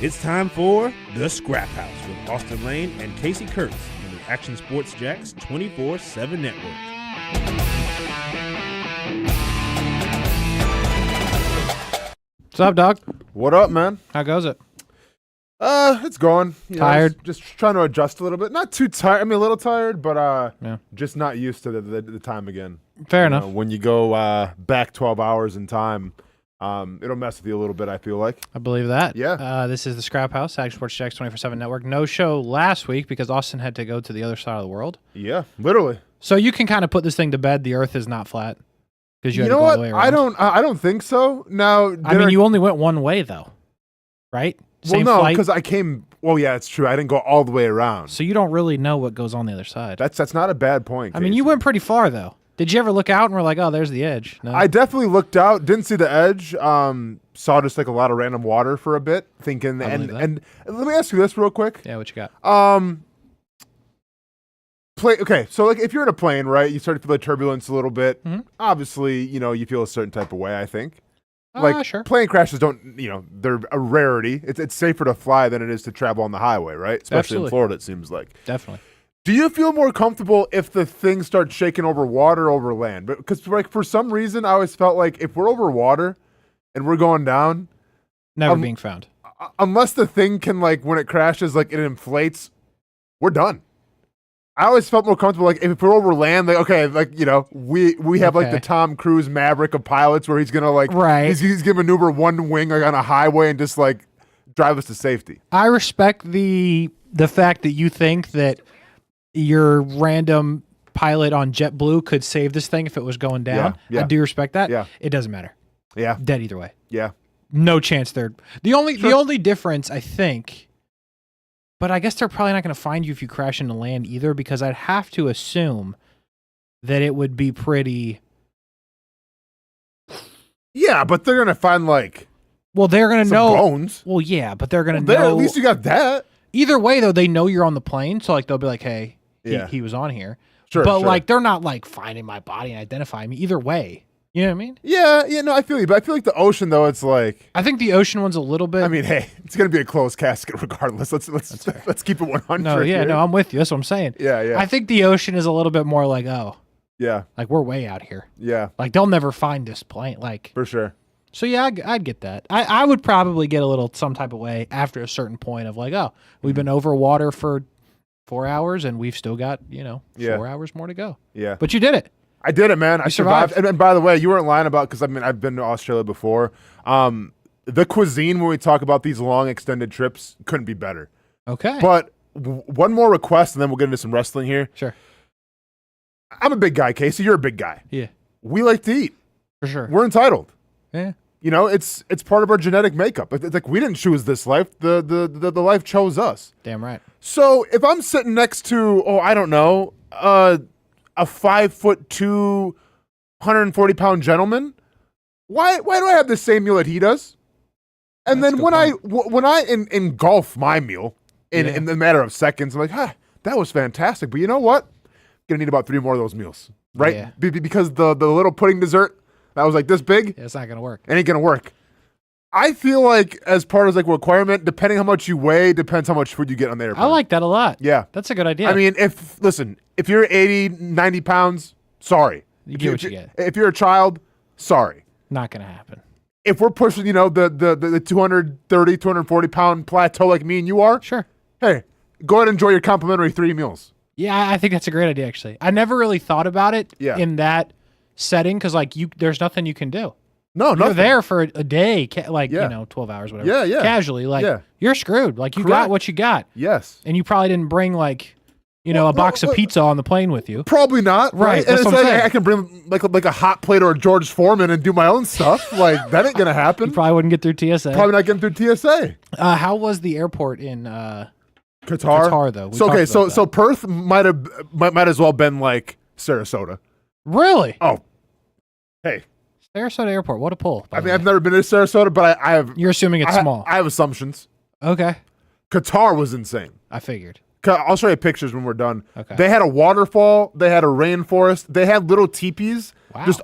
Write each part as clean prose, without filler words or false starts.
It's time for The Scraphouse with Austen Lane and Kasey Kuhrts on the Action Sports Jax 24/7 network. What's up, dog? What up, man? How goes it? It's going. Tired? Just trying to adjust a little bit. Not too tired. I mean, a little tired, but Yeah. just not used to the time again. Fair You enough. know, when you go back 12 hours in time, it'll mess with you a little bit, I feel like. I believe that. Yeah. This is the Scraphouse, Action Sports Jax 24/7 network. No show last week because Austen had to go to the other side of the world. Yeah, literally. So you can kind of put this thing to bed. The Earth is not flat because you had You to know go all the what? way around. I don't think so. Now, I mean, you only went one way though, right? Same well, no, flight. because I came. Well, yeah, it's true. I didn't go all the way around. So you don't really know what goes on the other side. That's not a bad point. I mean, you Casey. went pretty far though. Did you ever look out and were like, "Oh, there's the edge"? No. I definitely looked out, didn't see the edge. Saw just like a lot of random water for a bit, thinking. I believe And let me ask you this real quick. Yeah, what you got? Okay, so like if you're in a plane, right, you start to feel the turbulence a little bit. Mhm. Obviously, you feel a certain type of way. I think. Like Sure. plane crashes don't, they're a rarity. It's safer to fly than it is to travel on the highway, right? Especially Absolutely. in Florida, it seems like. Definitely. Do you feel more comfortable if the thing starts shaking over water or over land? Because like for some reason, I always felt like if we're over water and we're going down, Never being found. unless the thing can like when it crashes, like it inflates, we're done. I always felt more comfortable like if we're over land, like okay, like we have like the Okay. Tom Cruise Maverick of pilots where he's gonna like Right. he's gonna maneuver one wing like on a highway and just like drive us to safety. I respect the fact that you think that your random pilot on JetBlue could save this thing if it was going down. Yeah, I do respect that. Yeah. It doesn't matter. Yeah, Dead either way. yeah. No chance they're the only Sure. the only difference I think. But I guess they're probably not going to find you if you crash into land either, because I'd have to assume that it would be pretty. Yeah, but they're gonna find like Well, they're going to some know. bones. Well, yeah, but they're going to There, know. at least you got that. Either way, though, they know you're on the plane, so like they'll be like, "Hey, Yeah. he was on here." Sure, but sure. like they're not like finding my body and identifying me. Either way, you know what I mean? Yeah, no, I feel you, but I feel like the ocean though, it's like. I think the ocean one's a little bit. I mean, hey, it's gonna be a closed casket regardless. Let's keep it 100. no, yeah, here. no, I'm with you. That's what I'm saying. Yeah, yeah, I think the ocean is a little bit more like, oh, yeah, like we're way out here. yeah, Like they'll never find this plane. Like, for sure. so yeah, I'd get that. I would probably get a little some type of way after a certain point of like, oh, we've been over water for 4 hours and we've still got, Yeah. 4 hours more to go. Yeah, But you did it. I did it, man. I survived. survived. And by the way, you weren't lying about because I mean I've been to Australia before. The cuisine when we talk about these long extended trips couldn't be better. Okay. But one more request, and then we'll get into some wrestling here. Sure. I'm a big guy, Casey. You're a big guy. Yeah, We like to eat. for sure. We're entitled. Yeah. It's part of our genetic makeup. It's like we didn't choose this life. The life chose us. Damn right. So if I'm sitting next to, I don't know, a 5'2", 140-pound gentleman, why do I have the same meal that he does? And That's then a good when I engulf my meal Yeah. in the matter of seconds, I'm like, that was fantastic. But you know what? Gonna need about 3 more of those meals, right? Yeah. Because the little pudding dessert that was like this big, Yeah, it's not gonna work. it ain't gonna work. I feel like as part of like requirement, depending how much you weigh, depends how much food you get on the airplane. I like that a lot. Yeah. That's a good idea. I mean, if you're 80, 90 pounds, sorry. You get what you get. If you're a child, sorry. Not gonna happen. If we're pushing, the 230, 240 pound plateau like me and you are, Sure. hey, go ahead and enjoy your complimentary 3 meals. Yeah, I think that's a great idea. Actually, I never really thought about it in that setting because like there's nothing you can do. No, You're nothing. there for a day, 12 hours, whatever. Yeah, yeah. Casually, like Yeah. you're screwed. Like you got Correct. what you got, Yes. and you probably didn't bring like Well, a box of well, pizza on the plane with you. Probably not. Right, And that's it's what I'm like saying. I can bring like a hot plate or a George Foreman and do my own stuff. Like that ain't gonna happen. You probably wouldn't get through TSA. Probably not getting through TSA. How was the airport in Qatar, though? We So okay, talked about so Perth might as well been like Sarasota. Really? Oh, hey, Sarasota Airport. What a pull. by I the mean way. I've never been to Sarasota, but I have. You're assuming it's small. I have assumptions. Okay. Qatar was insane. I figured. I'll show you pictures when we're done. Okay. They had a waterfall. They had a rainforest. They had little teepees Wow. just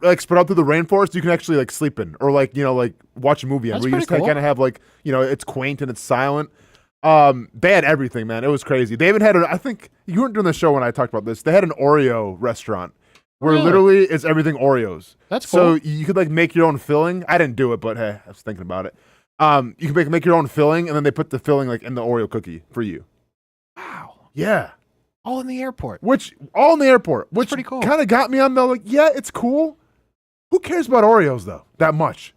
like spread out through the rainforest. You can actually like sleep in or like like watch a movie in. That's Where you just pretty cool. kind of have like it's quaint and it's silent. They had everything, man. It was crazy. They even had I think you weren't doing the show when I talked about this. They had an Oreo restaurant where Really? literally it's everything Oreos. That's So cool. you could like make your own filling. I didn't do it, but hey, I was thinking about it. You can make your own filling, and then they put the filling like in the Oreo cookie for you. Wow. Yeah, All in the airport. which all in the airport, which pretty cool. kind of got me on the like, yeah, it's cool. Who cares about Oreos though that much?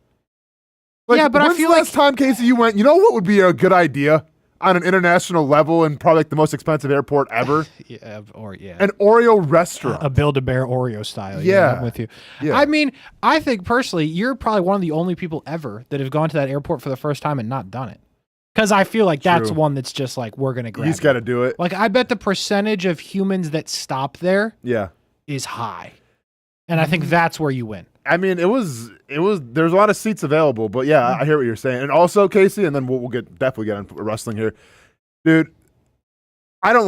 Like, Yeah, but I when's feel the last like- time, Casey, you went, you know what would be a good idea on an international level and probably like the most expensive airport ever? Yeah, An Oreo restaurant. a Build-A-Bear Oreo style. Yeah. I'm with you. Yeah. I mean, I think personally, you're probably one of the only people ever that have gone to that airport for the first time and not done it. Because I feel like that's True. one that's just like, we're going to grab He's it. got to do it. Like, I bet the percentage of humans that stop there Yeah. is high. And I think that's where you win. I mean, there's a lot of seats available, but yeah, I hear what you're saying. And also, Casey, and then we'll definitely get on wrestling here. Dude, I don't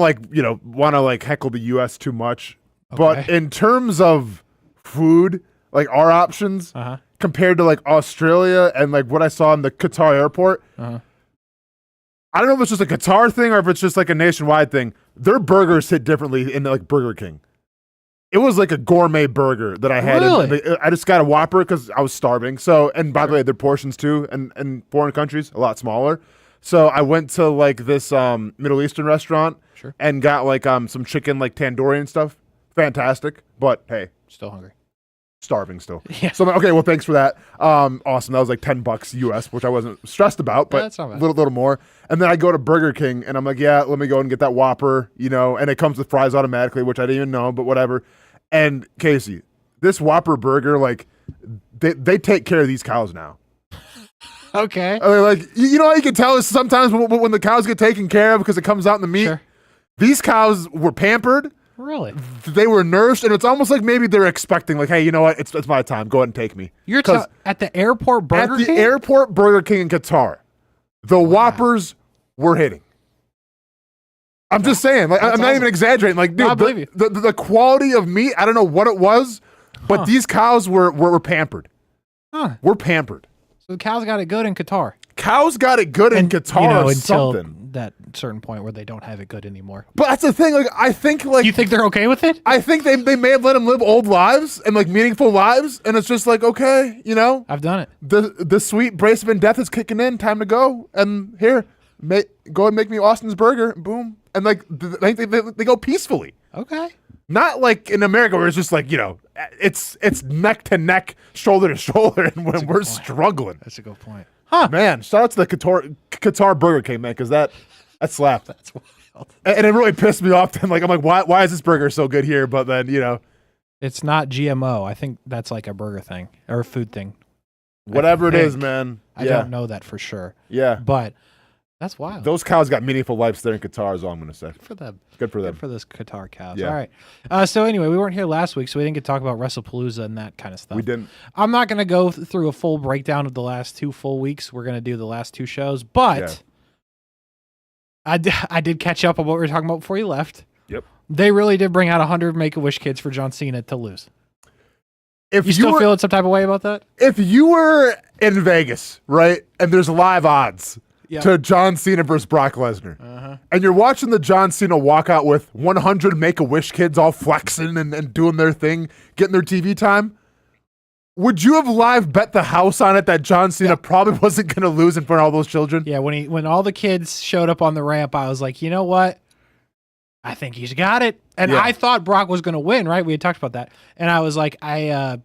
want to like heckle the US too much, but Okay. in terms of food, like our options Uh-huh. compared to like Australia and like what I saw in the Qatar airport, Uh-huh. I don't know if it's just a Qatar thing or if it's just like a nationwide thing. Their burgers hit differently in like Burger King. It was like a gourmet burger that I had. Really? I just got a Whopper because I was starving. So, and by the way, their portions too, in foreign countries, a lot smaller. So I went to like this Middle Eastern restaurant Sure. and got like some chicken like tandoori and stuff. Fantastic, but hey, Still hungry. starving still. Yeah. So I'm like, okay, well, thanks for that. Awesome. That was like $10 US, which I wasn't stressed about, but that's not a bad. little more. And then I go to Burger King and I'm like, yeah, let me go and get that Whopper, and it comes with fries automatically, which I didn't even know, but whatever. And Casey, this Whopper burger, like they take care of these cows now. Okay. I mean, like you know how you can tell is sometimes when the cows get taken care of because it comes out in the meat. Sure. These cows were pampered. Really? They were nourished, and it's almost like maybe they're expecting, like, hey, you know what? It's my time. Go ahead and take me. You're 'Cause at the airport Burger at the King? airport Burger King in Qatar, the Whoppers were hitting. I'm just saying, like, That's I'm not awesome. even exaggerating. Like, No, I dude, believe you. the quality of meat, I don't know what it was, but Huh. these cows were pampered. Huh. We're pampered. So the cows got it good in Qatar. Cows got it good in Qatar or until something. that certain point where they don't have it good anymore. But that's the thing. Like, I think, like, You think they're okay with it? I think they may have let them live old lives and like meaningful lives, and it's just like, okay, I've done it. the sweet brace of death is kicking in. Time to go. And here, go and make me Austin's burger. Boom. And like they go peacefully. Okay. Not like in America where it's just like it's neck to neck, shoulder to shoulder, and when we're point. struggling. That's a good point. Huh. Man, shout out to the Qatar Burger King, man, because that slapped. That's wild. And it really pissed me off. Then I'm like, why is this burger so good here? But then It's not GMO. I think that's like a burger thing or a food thing. whatever it is, think. man. I Yeah, don't know that for sure, yeah. but that's wild. Those cows got meaningful lives there in Qatar, is all I'm going to say. Good for them. Good for Good them. for those Qatar cows. Yeah. All right. So anyway, we weren't here last week, so we didn't get to talk about WrestlePalooza and that kind of stuff. We didn't. I'm not going to go through a full breakdown of the last 2 full weeks. We're going to do the last 2 shows, but I did catch up on what we were talking about before you left. Yep. They really did bring out 100 Make-A-Wish kids for John Cena to lose. If You still feeling some type of way about that? if you were in Vegas, right, and there's live odds Yeah. to John Cena versus Brock Lesnar, Uh-huh. and you're watching the John Cena walk out with 100 Make-A-Wish kids all flexing and doing their thing, getting their TV time, would you have live bet the house on it that John Cena probably wasn't going to lose in front of all those children? Yeah, when all the kids showed up on the ramp, I was like, you know what? I think he's got it. And Yeah. I thought Brock was going to win, right? We had talked about that. And I was like, I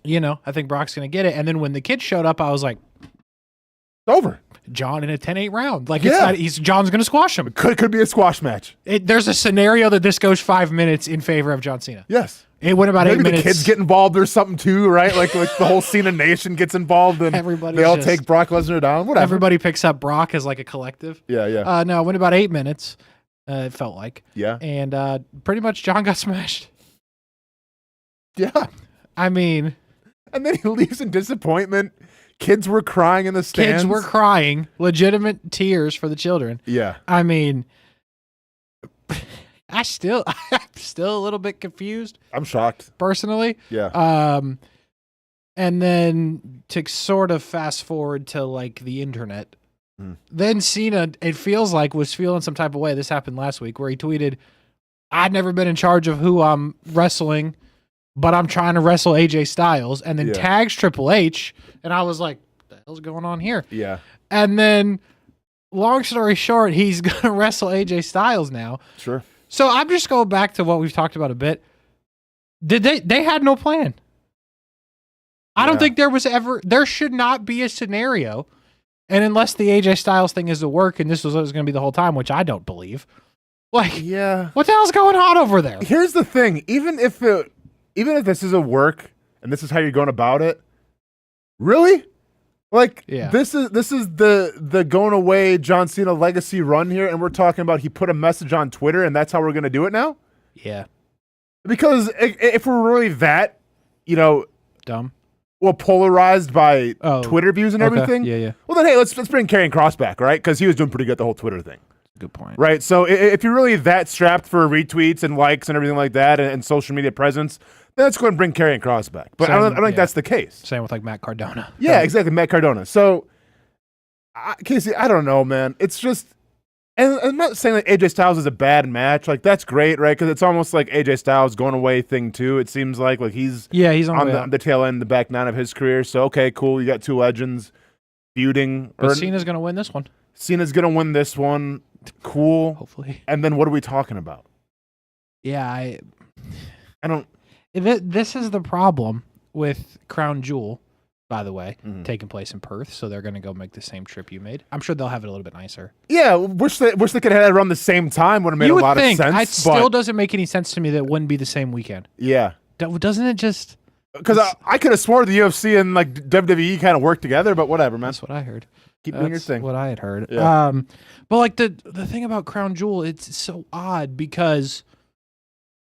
think Brock's going to get it. And then when the kids showed up, I was like, It's over. John in a 10-8 round. Like, Yeah. John's going to squash him. Could be a squash match. There's a scenario that this goes 5 minutes in favor of John Cena. Yes. It went about 8 Maybe minutes. the kids get involved or something too, right? Like the whole Cena Nation gets involved and Everybody's they all just- take Brock Lesnar down. Whatever. Everybody picks up Brock as like a collective. Yeah. No, it went about 8 minutes. It felt like. Yeah. And pretty much John got smashed. Yeah. I mean, And then he leaves in disappointment. Kids were crying in the stands. kids were crying, legitimate tears for the children. Yeah. I mean, I'm still a little bit confused. I'm shocked. Personally. Yeah. And then to sort of fast forward to like the internet, then Cena, it feels like, was feeling some type of way. This happened last week where he tweeted, I'd never been in charge of who I'm wrestling, but I'm trying to wrestle AJ Styles, and then tags Triple H. And I was like, what the hell's going on here? Yeah. And then, long story short, he's going to wrestle AJ Styles now. Sure. So I'm just going back to what we've talked about a bit. They had no plan. I don't think there should not be a scenario, and unless the AJ Styles thing is to work and this was what it was going to be the whole time, which I don't believe. Like, what the hell's going on over there? Here's the thing: even if this is a work and this is how you're going about it, really, like, this is the going away John Cena legacy run here, and we're talking about he put a message on Twitter, and that's how we're going to do it now. Yeah, because if we're really that, dumb. Well, polarized by Twitter views and everything. Yeah. Well, then, hey, let's bring Karrion Kross back, right? Because he was doing pretty good the whole Twitter thing. Good point. Right? So if you're really that strapped for retweets and likes and everything like that and social media presence, then let's go ahead and bring Karrion Kross back. But I don't think that's the case. Same with like Matt Cardona. Yeah, exactly, Matt Cardona. So, Kasey, I don't know, man. It's just... And I'm not saying that AJ Styles is a bad match. Like, that's great, right? Because it's almost like AJ Styles going away thing, too. It seems like he's on the tail end, the back nine of his career. So, okay, cool. You got two legends feuding. But Cena's going to win this one. Cena's going to win this one. Cool. Hopefully. And then what are we talking about? Yeah, I don't... This is the problem with Crown Jewel, by the way, taking place in Perth, so they're going to go make the same trip you made. I'm sure they'll have it a little bit nicer. Yeah, wish they could have had it around the same time. Would have made a lot of sense. It still doesn't make any sense to me that it wouldn't be the same weekend. Yeah. Doesn't it just... Because I could have sworn the UFC and like WWE kind of work together, but whatever, man. That's what I heard. Keep doing your thing. What I had heard. Yeah. But like the thing about Crown Jewel, it's so odd because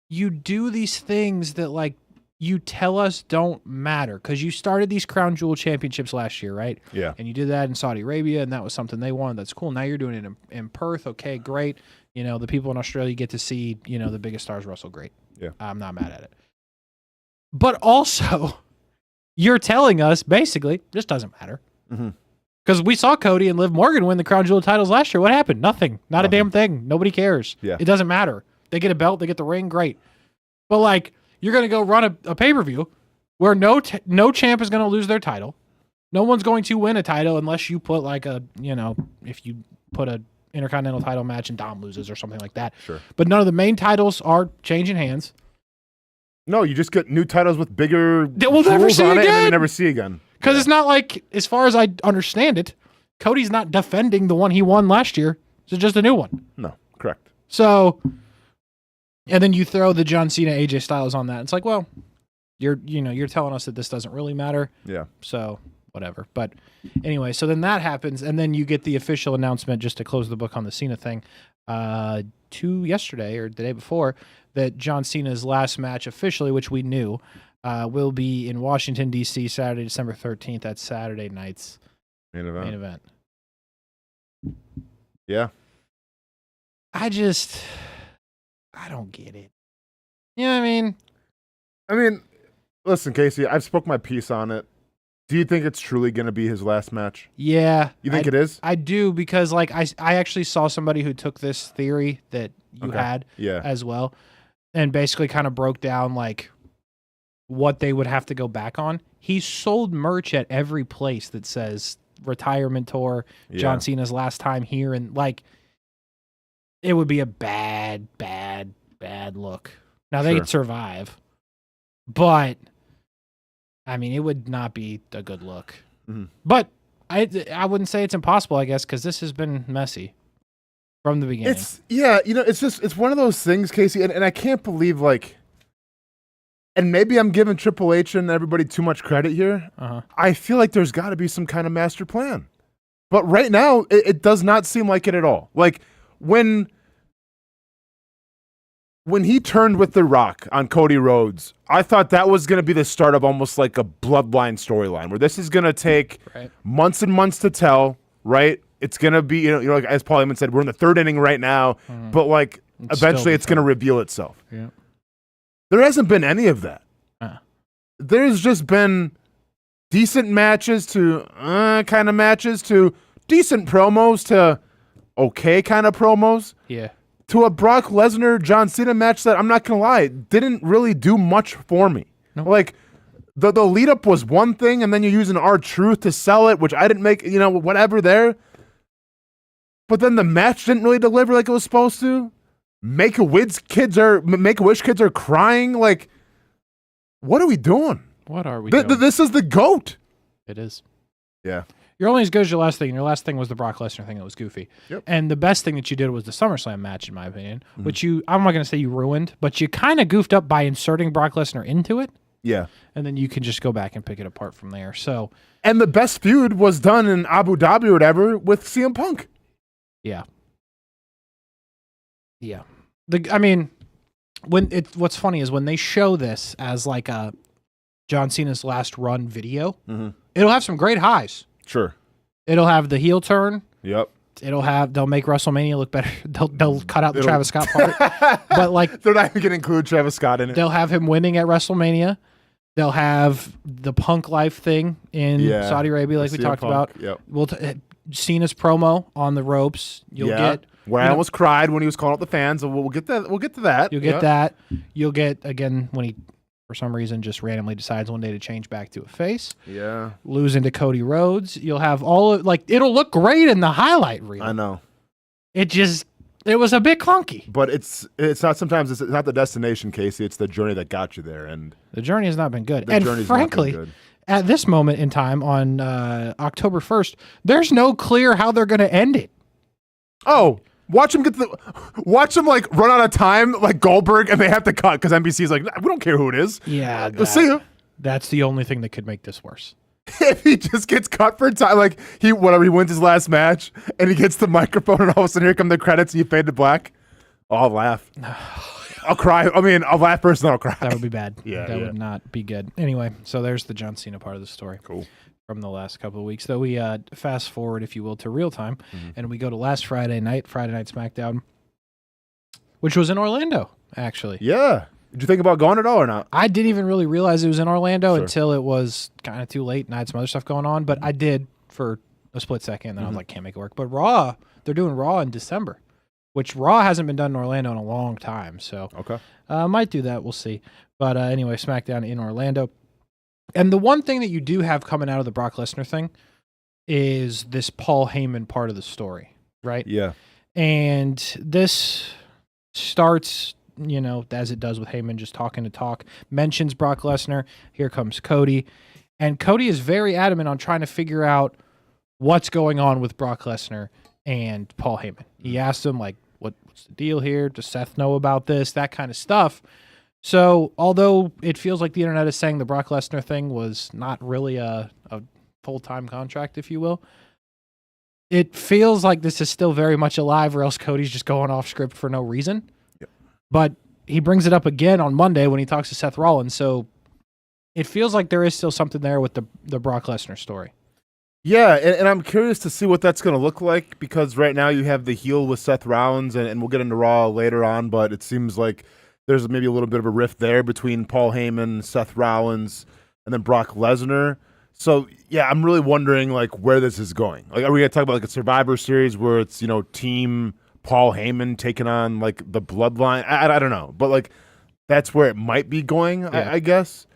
you do these things that like you tell us don't matter, because you started these Crown Jewel championships last year, right? Yeah. And you did that in Saudi Arabia, and that was something they wanted. That's cool. Now you're doing it in Perth. Okay, great. The people in Australia get to see, the biggest stars wrestle. Great. Yeah. I'm not mad at it. But also, you're telling us basically this doesn't matter. Because we saw Cody and Liv Morgan win the Crown Jewel titles last year. What happened? Nothing. Not a damn thing. Nobody cares. Yeah. It doesn't matter. They get a belt. They get the ring. Great. But like, you're going to go run a pay-per-view where no champ is going to lose their title. No one's going to win a title unless you put like if you put a Intercontinental title match and Dom loses or something like that. Sure. But none of the main titles are changing hands. No, you just get new titles with bigger we'll never see on again. it and then you never see again. Because it's not like, as far as I understand it, Cody's not defending the one he won last year. It's just a new one. No, correct. So, and then you throw the John Cena AJ Styles on that. It's like, well, you're telling us that this doesn't really matter. Yeah. So whatever. But anyway, so then that happens, and then you get the official announcement, just to close the book on the Cena thing, yesterday or the day before, that John Cena's last match officially, which we knew, will be in Washington, D.C., Saturday, December 13th. That's Saturday night's main event. Yeah. I don't get it. You know what I mean? I mean, listen, Kasey, I've spoke my piece on it. Do you think it's truly going to be his last match? Yeah. You think it is? I do, because like I actually saw somebody who took this theory that you had as well, and basically kind of broke down like what they would have to go back on. He sold merch at every place that says retirement tour, John Cena's last time here, and like it would be a bad look. Now they could survive, but I mean, it would not be a good look. But I wouldn't say it's impossible, I guess, because this has been messy from the beginning. It's one of those things, Kasey, and I can't believe, like, and maybe I'm giving Triple H and everybody too much credit here. I feel like there's got to be some kind of master plan. But right now, it does not seem like it at all. Like, when he turned with The Rock on Cody Rhodes, I thought that was going to be the start of almost like a bloodline storyline, where this is going to take months and months to tell, right? It's going to be, like as Paul Heyman said, we're in the third inning right now, but like eventually it's going to reveal itself. Yeah. There hasn't been any of that. There's just been decent matches to kind of matches to decent promos to okay kind of promos. Yeah. To a Brock Lesnar John Cena match that I'm not gonna lie didn't really do much for me. No. Like the lead up was one thing, and then you're using R-Truth to sell it, which I didn't make whatever there. But then the match didn't really deliver like it was supposed to. Make-A-Wish kids are crying. Like, what are we doing? What are we doing? This is the GOAT. It is. Yeah. You're only as good as your last thing, and your last thing was the Brock Lesnar thing that was goofy. Yep. And the best thing that you did was the SummerSlam match, in my opinion, which I'm not going to say you ruined, but you kind of goofed up by inserting Brock Lesnar into it. Yeah. And then you can just go back and pick it apart from there. So. And the best feud was done in Abu Dhabi or whatever with CM Punk. Yeah. Yeah. What's funny is when they show this as like a John Cena's last run video, it'll have some great highs. Sure. It'll have the heel turn. Yep. They'll make WrestleMania look better. They'll cut out the Travis Scott part. But like they're not even gonna include Travis Scott in it. They'll have him winning at WrestleMania. They'll have the Punk life thing in Saudi Arabia, like we talked about. Yep. Cena's promo on the ropes. You'll get where I almost cried when he was calling out the fans. We'll get that. We'll get to that. You'll get that. You'll get again when he, for some reason, just randomly decides one day to change back to a face. Yeah. Losing to Cody Rhodes. You'll have all of it'll look great in the highlight reel. I know. It was a bit clunky. But it's not sometimes it's not the destination, Kasey. It's the journey that got you there, and the journey has not been good. And frankly, at this moment in time on October 1st, there's no clear how they're going to end it. Oh. Watch him like run out of time like Goldberg, and they have to cut because NBC's like, we don't care who it is. Yeah, we'll see you. That's the only thing that could make this worse. If he just gets cut for time, like he wins his last match, and he gets the microphone, and all of a sudden here come the credits, and you fade to black. Oh, I'll laugh. I'll cry. I mean, I'll laugh first, then I'll cry. That would be bad. That would not be good. Anyway, so there's the John Cena part of the story. Cool. From the last couple of weeks, though we fast forward, if you will, to real time, and we go to last Friday Night SmackDown, which was in Orlando, actually. Yeah. Did you think about going at all or not? I didn't even really realize it was in Orlando until it was kind of too late, and I had some other stuff going on, but I did for a split second, and then I was like, can't make it work. But Raw, they're doing Raw in December, which Raw hasn't been done in Orlando in a long time, so might do that. We'll see. But anyway, SmackDown in Orlando. And the one thing that you do have coming out of the Brock Lesnar thing is this Paul Heyman part of the story, right? Yeah. And this starts, as it does with Heyman, just talking to talk, mentions Brock Lesnar. Here comes Cody. And Cody is very adamant on trying to figure out what's going on with Brock Lesnar and Paul Heyman. He asked him, like, what's the deal here? Does Seth know about this? That kind of stuff. So, although it feels like the internet is saying the Brock Lesnar thing was not really a full-time contract, if you will, it feels like this is still very much alive, or else Cody's just going off script for no reason. Yep. But he brings it up again on Monday when he talks to Seth Rollins, so it feels like there is still something there with the Brock Lesnar story. Yeah, and I'm curious to see what that's going to look like, because right now you have the heel with Seth Rollins, and we'll get into Raw later on, but it seems like there's maybe a little bit of a rift there between Paul Heyman, Seth Rollins, and then Brock Lesnar. So, yeah, I'm really wondering, like, where this is going. Like, are we going to talk about, like, a Survivor Series where it's, team Paul Heyman taking on, like, the Bloodline? I don't know. But, like, that's where it might be going, I guess.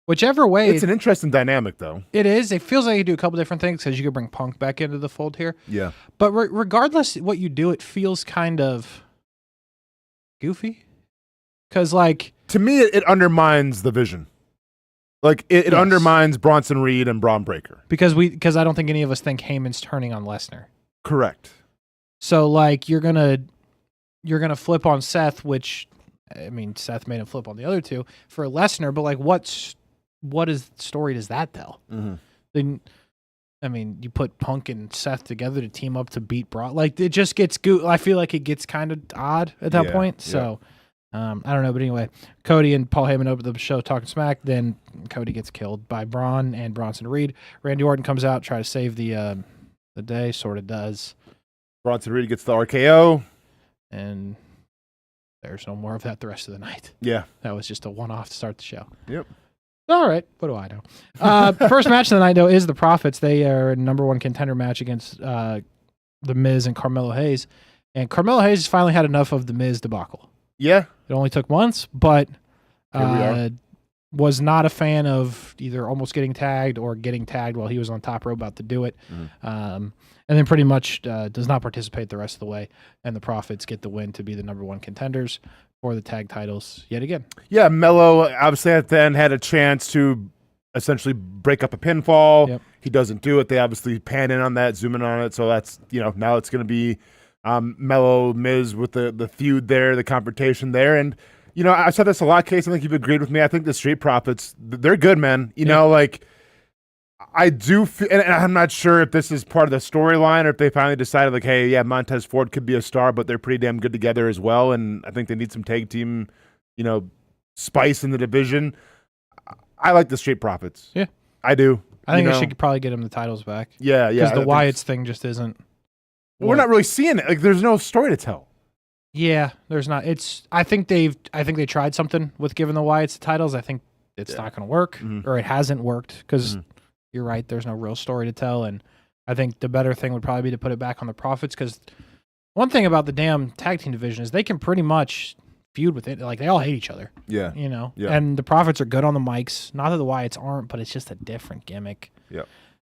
Whichever way. It's an interesting dynamic, though. It is. It feels like you do a couple different things because you could bring Punk back into the fold here. Yeah. But regardless what you do, it feels kind of goofy. Because, like, to me, it undermines the vision. Like, it undermines Bronson Reed and Braun Breaker. Because I don't think any of us think Heyman's turning on Lesnar. Correct. So, like, you're gonna flip on Seth, which, I mean, Seth made him flip on the other two for Lesnar, but, like, what story does that tell? Mm-hmm. Then, I mean, you put Punk and Seth together to team up to beat Brock. Like, it just gets I feel like it gets kind of odd at that point. So. I don't know, but anyway, Cody and Paul Heyman open the show talking smack. Then Cody gets killed by Braun and Bronson Reed. Randy Orton comes out, try to save the day, sort of does. Bronson Reed gets the RKO, and there's no more of that the rest of the night. Yeah. That was just a one-off to start the show. Yep. All right. What do I know? First match of the night, though, is the Profits. They are a number one contender match against The Miz and Carmelo Hayes. And Carmelo Hayes has finally had enough of the Miz debacle. Yeah. It only took once, but Here we are. was not a fan of either almost getting tagged or getting tagged while he was on top row about to do it. And then pretty much does not participate the rest of the way. And the Profits get the win to be the number one contenders for the tag titles yet again. Yeah, Mello obviously at the end had a chance to essentially break up a pinfall. Yep. He doesn't do it. They obviously pan in on that, zoom in on it. So that's, now it's going to be Mello, Miz with the feud there, the confrontation there. And, I said this a lot, Case. I think you've agreed with me. I think the Street Profits, they're good, man. I do feel, and I'm not sure if this is part of the storyline or if they finally decided, like, hey, yeah, Montez Ford could be a star, but they're pretty damn good together as well. And I think they need some tag team, spice in the division. I like the Street Profits. Yeah. I do. I think they should probably get them the titles back. Yeah. Because the Wyatts thing just isn't. We're not really seeing it. Like, there's no story to tell. Yeah, there's not. I think they tried something with giving the Wyatts the titles. I think it's not going to work, or it hasn't worked, because you're right, there's no real story to tell. And I think the better thing would probably be to put it back on the Profits, because one thing about the damn tag team division is they can pretty much feud with it. Like, they all hate each other. Yeah. Yeah. And the Profits are good on the mics. Not that the Wyatts aren't, but it's just a different gimmick. Yeah.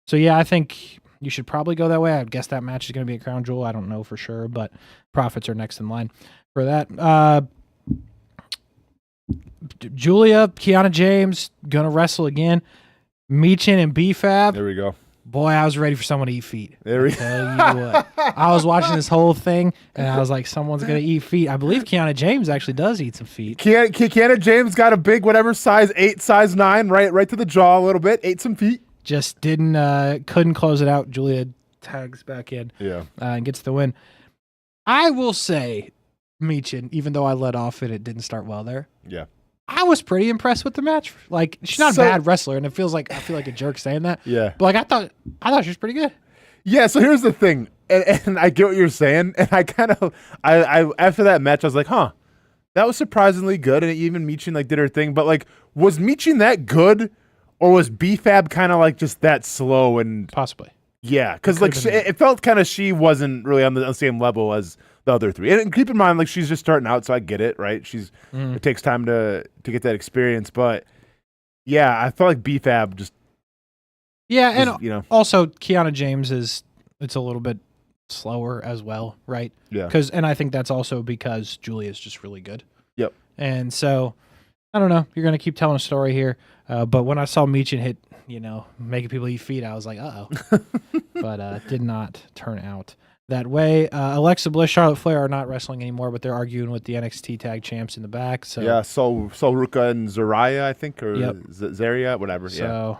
So, yeah, I think you should probably go that way. I would guess that match is going to be a crown jewel. I don't know for sure, but Profits are next in line for that. Julia, Kiana James, going to wrestle again. Meechin and B-Fab. There we go. Boy, I was ready for someone to eat feet. There we tell you what. I was watching this whole thing, and I was like, someone's going to eat feet. I believe Kiana James actually does eat some feet. Kiana James got a big whatever size 8, size 9, right to the jaw a little bit, ate some feet. Just couldn't close it out. Julia tags back in and gets the win. I will say, Meechin, even though I let off and it didn't start well there. Yeah. I was pretty impressed with the match. Like, she's not a bad wrestler, and I feel like a jerk saying that. Yeah. But like, I thought she was pretty good. Yeah, so here's the thing. And I get what you're saying, and I kind of I after that match I was like, huh, that was surprisingly good, and even Meechin like did her thing, but like, was Meechin that good, or was B-Fab kind of like just that slow? And possibly. Yeah, because like it felt kind of she wasn't really on the same level as the other three. And keep in mind, like, she's just starting out, so I get it, right? It takes time to get that experience, but yeah, I felt like B-Fab just also Kiana James it's a little bit slower as well, right? Yeah. And I think that's also because Julia's just really good. Yep. And so I don't know. You're gonna keep telling a story here, but when I saw Meechin hit, making people eat feet, I was like, uh-oh. But did not turn out that way. Alexa Bliss, Charlotte Flair are not wrestling anymore, but they're arguing with the NXT Tag Champs in the back. So yeah, Sol Ruka and Zaraya, I think, or Zaria, whatever. So,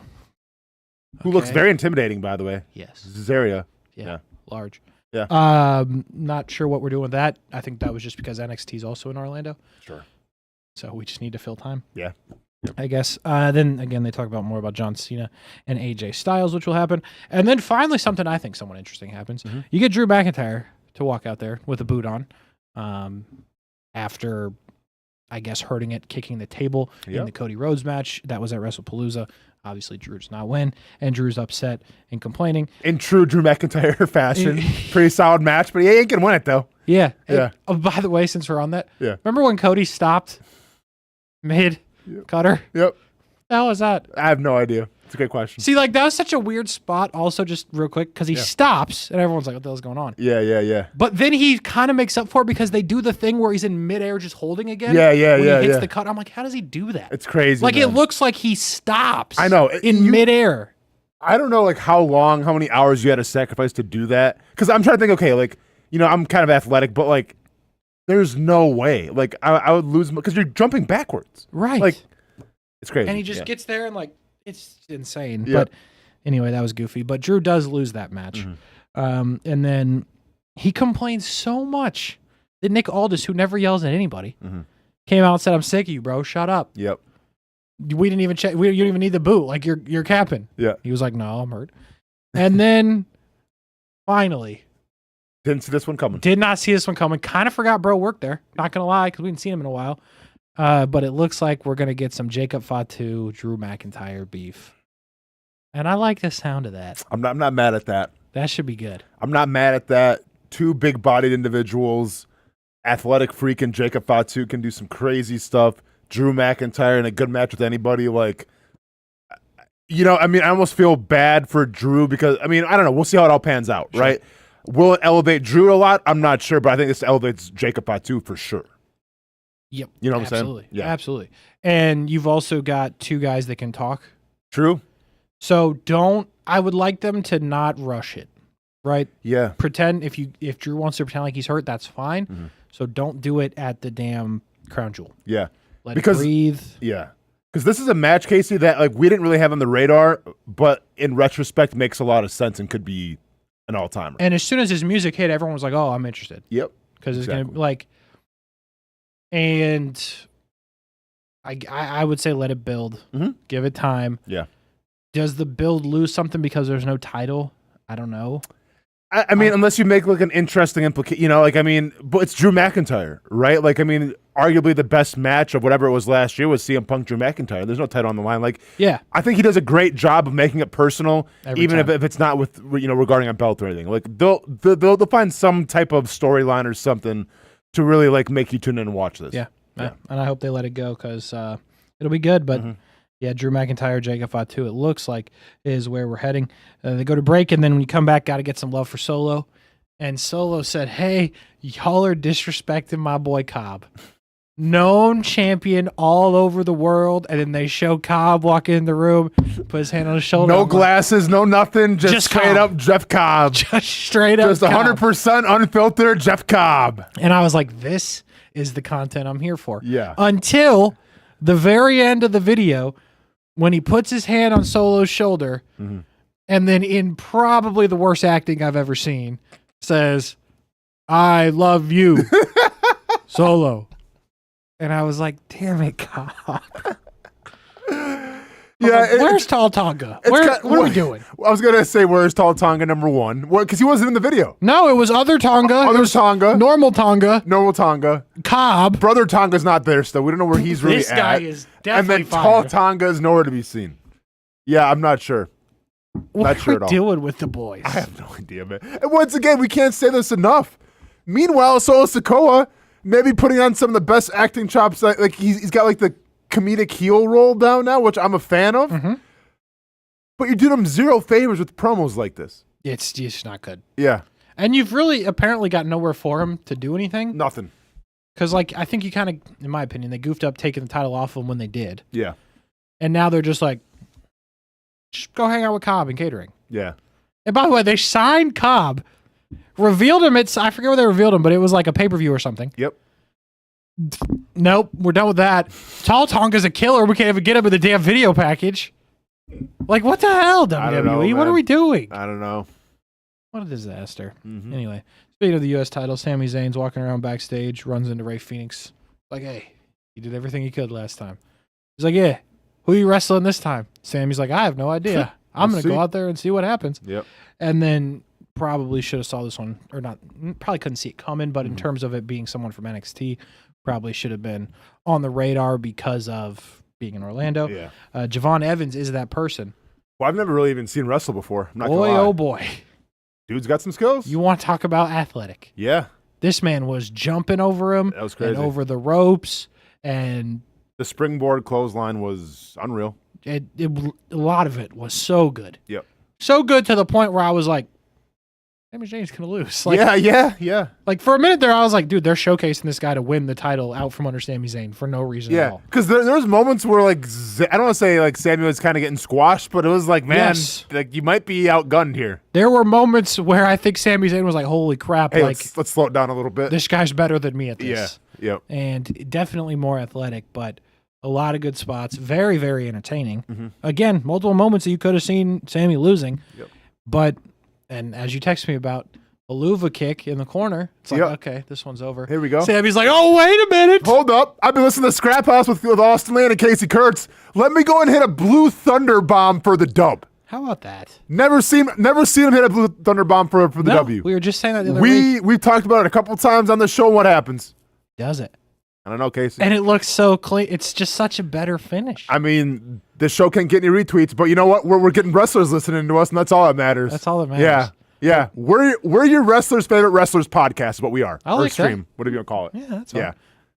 who looks very intimidating, by the way. Yes. Zaria. Yeah. Large. Yeah. Not sure what we're doing with that. I think that was just because NXT is also in Orlando. Sure. So we just need to fill time. Yeah. I guess. Then again, they talk about more about John Cena and AJ Styles, which will happen. And then finally, something I think somewhat interesting happens. You get Drew McIntyre to walk out there with a boot on, after, I guess, hurting it, kicking the table in the Cody Rhodes match. That was at WrestlePalooza. Obviously, Drew does not win, and Drew's upset and complaining. In true Drew McIntyre fashion, pretty solid match, but he ain't gonna win it though. Yeah. Yeah. Oh, by the way, since we're on that, remember when Cody stopped mid cutter? Yep. The hell was that? I have no idea. It's a good question. See, like, that was such a weird spot. Also, just real quick, because he stops, and everyone's like, "What the hell's going on?" Yeah. But then he kind of makes up for it because they do the thing where he's in midair just holding again. Yeah. When he hits the cut, I'm like, how does he do that? It's crazy. Like, man. it looks like he stops. I know in midair. I don't know, like, how many hours you had to sacrifice to do that. Because I'm trying to think. Okay, like, I'm kind of athletic, but like, there's no way. Like, I would lose because you're jumping backwards. Right. Like, it's crazy. And he just gets there and like. It's insane. But anyway, that was goofy. But Drew does lose that match. And then he complains so much that Nick Aldis, who never yells at anybody, came out and said, "I'm sick of you, bro. Shut up." Yep. We didn't even check. You didn't even need the boot. Like, you're capping. Yeah. He was like, "No, I'm hurt." And then finally, Didn't see this one coming. Did not see this one coming. Kind of forgot bro worked there. Not going to lie, because we hadn't seen him in a while. But it looks like we're going to get some Jacob Fatu, Drew McIntyre beef. And I like the sound of that. I'm not mad at that. That should be good. I'm not mad at that. Two big-bodied individuals, athletic freak and Jacob Fatu can do some crazy stuff. Drew McIntyre in a good match with anybody. Like, I almost feel bad for Drew because, I don't know. We'll see how it all pans out, sure. Right? Will it elevate Drew a lot? I'm not sure, but I think this elevates Jacob Fatu for sure. Yep. You know what I'm saying? Yeah. Absolutely. And you've also got two guys that can talk. True. So I would like them to not rush it, right? Yeah. Pretend if Drew wants to pretend like he's hurt, that's fine. Mm-hmm. So don't do it at the damn crown jewel. Yeah. Let it breathe. Yeah. Because this is a match, Kasey, that like we didn't really have on the radar, but in retrospect makes a lot of sense and could be an all-timer. And as soon as his music hit, everyone was like, oh, I'm interested. Yep. Because it's going to like, and I would say let it build. Mm-hmm. Give it time. Yeah. Does the build lose something because there's no title? I don't know. I mean, unless you make like an interesting implication, but it's Drew McIntyre, right? Like, arguably the best match of whatever it was last year was CM Punk Drew McIntyre. There's no title on the line. Like, yeah, I think he does a great job of making it personal, even if it's not with regarding a belt or anything. Like, they'll find some type of storyline or something to really like make you tune in and watch this. Yeah. And I hope they let it go because it'll be good. But yeah, Drew McIntyre, Jacob Fatu, it looks like is where we're heading. They go to break, and then when you come back, got to get some love for Solo. And Solo said, hey, y'all are disrespecting my boy Cobb. Known champion all over the world. And then they show Cobb walk in the room, put his hand on his shoulder. No glasses, no nothing, just straight up Jeff Cobb. Just straight up Just 100% unfiltered Jeff Cobb. And I was like, this is the content I'm here for. Yeah. Until the very end of the video, when he puts his hand on Solo's shoulder, and then in probably the worst acting I've ever seen, says, I love you, Solo. And I was like, damn it, God. Yeah, where's Tall Tonga? What are we doing? I was going to say, where's Tall Tonga number one? Because he wasn't in the video. No, it was other Tonga. Tonga. Normal Tonga. Normal Tonga. Cobb. Brother Tonga's not there still. We don't know where he's really at. This guy is definitely And then Tall Tonga is nowhere to be seen. Yeah, I'm not sure. What are we doing with the boys? I have no idea, man. And once again, we can't say this enough. Meanwhile, Solo Sikoa maybe putting on some of the best acting chops. Like he's got like the comedic heel roll down now, which I'm a fan of. But you're doing him zero favors with promos like this. It's just not good. Yeah. And you've really apparently got nowhere for him to do anything. Nothing. Because, like, I think you kind of, in my opinion, they goofed up taking the title off of him when they did. Yeah. And now they're just like, just go hang out with Cobb in catering. Yeah. And by the way, they signed Cobb, revealed him. I forget where they revealed him, but it was like a pay-per-view or something. Yep. Nope, we're done with that. Tall Tonga's a killer. We can't even get him in the damn video package. Like, what the hell, WWE? What are we doing? I don't know. What a disaster. Anyway, speaking of the U.S. title, Sami Zayn's walking around backstage, runs into Rey Fenix. Like, hey, you did everything you could last time. He's like, yeah, who are you wrestling this time? Sami's like, I have no idea. I'm going to go out there and see what happens. Yep. And then probably should have saw this one, or not, probably couldn't see it coming, but in terms of it being someone from NXT, probably should have been on the radar because of being in Orlando. Yeah. Javon Evans is that person. Well, I've never really even seen wrestle before. I'm not boy, gonna lie. oh boy. Dude's got some skills. You want to talk about athletic. Yeah. This man was jumping over him. That was crazy. And over the ropes. And the springboard clothesline was unreal. A lot of it was so good. Yep. So good to the point where I was like, Sami Zayn's going to lose. Like, yeah. Like, for a minute there, I was like, dude, they're showcasing this guy to win the title out from under Sami Zayn for no reason at all. Because there was moments where, like, I don't want to say, like, Sami was kind of getting squashed, but it was like, man, like, you might be outgunned here. There were moments where I think Sami Zayn was like, holy crap. Hey, like, let's slow it down a little bit. This guy's better than me at this. Yeah, yep. And definitely more athletic, but a lot of good spots. Very, very entertaining. Again, multiple moments that you could have seen Sami losing. Yep. But, and as you text me about, a Luva kick in the corner. It's like, okay, this one's over. Here we go. Sami's like, oh, wait a minute. Hold up. I've been listening to Scraphouse with Austen Lane and Kasey Kuhrts. Let me go and hit a blue thunder bomb for the dub. How about that? Never seen him hit a Blue Thunder bomb for the W. We were just saying that the other week. We talked about it a couple times on the show. What happens? Does it? I don't know, Kasey. And it looks so clean. It's just such a better finish. I mean, the show can't get any retweets, but you know what? We're getting wrestlers listening to us, and that's all that matters. That's all that matters. Yeah. We're your wrestlers' favorite wrestlers podcast is what we are. I like stream, that. whatever you want to call it. Yeah, that's fine.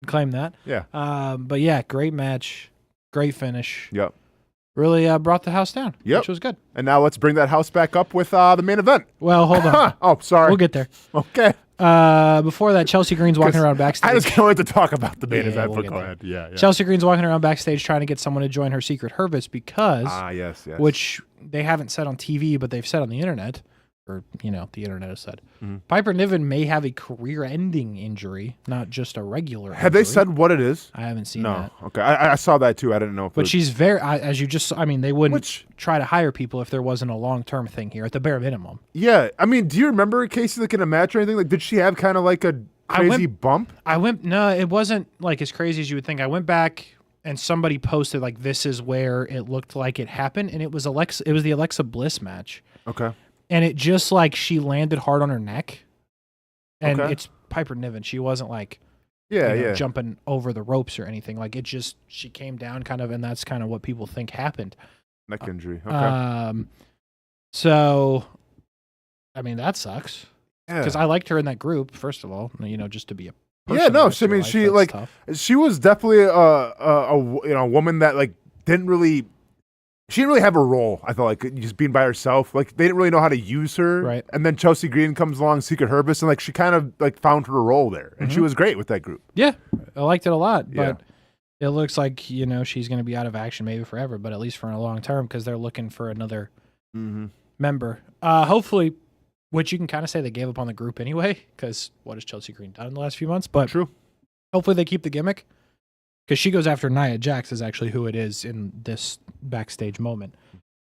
Claim that. Yeah. But yeah, great match. Great finish. Yep. Really brought the house down, Yep. which was good. And now let's bring that house back up with the main event. Well, hold on. Oh, sorry. We'll get there. Okay. Before that, Chelsea Green's walking around backstage. I just can't wait to talk about the main Yeah, event, we'll but go ahead. Yeah. Chelsea Green's walking around backstage trying to get someone to join her secret Hervis because, yes. which they haven't said on TV, but they've said on the internet, or, the internet has said, Piper Niven may have a career-ending injury, not just a regular Have they said what it is? I haven't seen No. that. Okay. I saw that too. I didn't know. If But she's very, as you just, they wouldn't Which- try to hire people if there wasn't a long-term thing here, at the bare minimum. Yeah. I mean, do you remember Kasey like in a match or anything? Like, did she have kind of like a crazy bump? No, it wasn't like as crazy as you would think. I went back and somebody posted like, this is where it looked like it happened. And it was the Alexa Bliss match. Okay. And it just like she landed hard on her neck. And Okay. it's Piper Niven. She wasn't like Yeah. jumping over the ropes or anything. Like she came down kind of, and that's kind of what people think happened. Neck injury. Okay. So, that sucks. Yeah. Because I liked her in that group, first of all, just to be a person. Yeah, no, in she her life, she that's like tough. she was definitely a woman that like didn't really have a role. I felt like just being by herself, like they didn't really know how to use her. Right. And then Chelsea Green comes along, Secret Hervis, and like she kind of like found her role there, and she was great with that group. Yeah, I liked it a lot, Yeah. but it looks like she's going to be out of action maybe forever, but at least for a long term because they're looking for another member. Hopefully, which you can kind of say they gave up on the group anyway, because what has Chelsea Green done in the last few months? But True. Hopefully they keep the gimmick because she goes after Nia Jax is actually who it is in this backstage moment,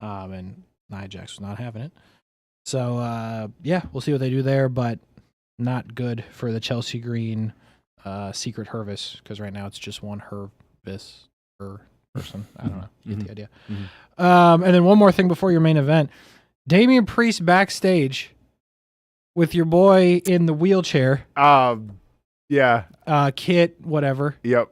and Nia Jax was not having it. So we'll see what they do there, but not good for the Chelsea Green secret Hervis because right now it's just one Hervis person. I don't know. You get the idea. And then one more thing before your main event. Damian Priest backstage with your boy in the wheelchair. Yeah. Kit, whatever. Yep.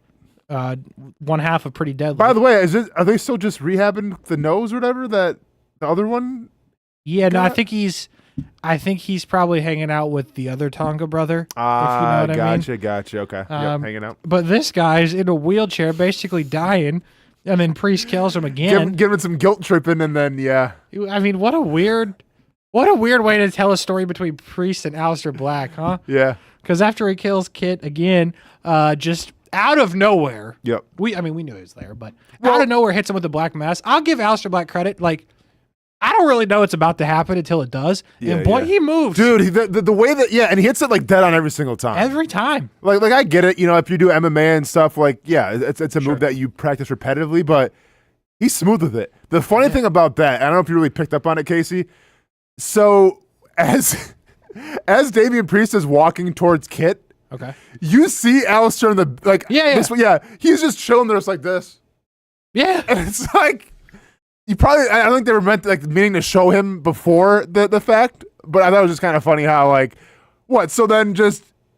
One half of Pretty Deadly. By the way, are they still just rehabbing the nose or whatever that the other one? Yeah, no, I think he's probably hanging out with the other Tonga brother. If you know what I mean. Gotcha. Okay. Hanging out. But this guy's in a wheelchair, basically dying, and then Priest kills him again. Giving some guilt tripping, and then What a weird way to tell a story between Priest and Aleister Black, huh? Yeah. Because after he kills Kit again, just out of nowhere. Yep. We knew he was there, but out of nowhere hits him with the black mass. I'll give Aleister Black credit. Like, I don't really know what's about to happen until it does. Yeah, and boy, he moves. Dude, the way that, and he hits it like dead on every single time. Every time. Like I get it, if you do MMA and stuff, like, it's a move that you practice repetitively, but he's smooth with it. The funny thing about that, I don't know if you really picked up on it, Kasey. So as Damian Priest is walking towards Kit, okay, you see Aleister in the he's just chilling there, just like this. Yeah, and it's like I don't think they were meaning to show him before the fact, but I thought it was just kind of funny how so then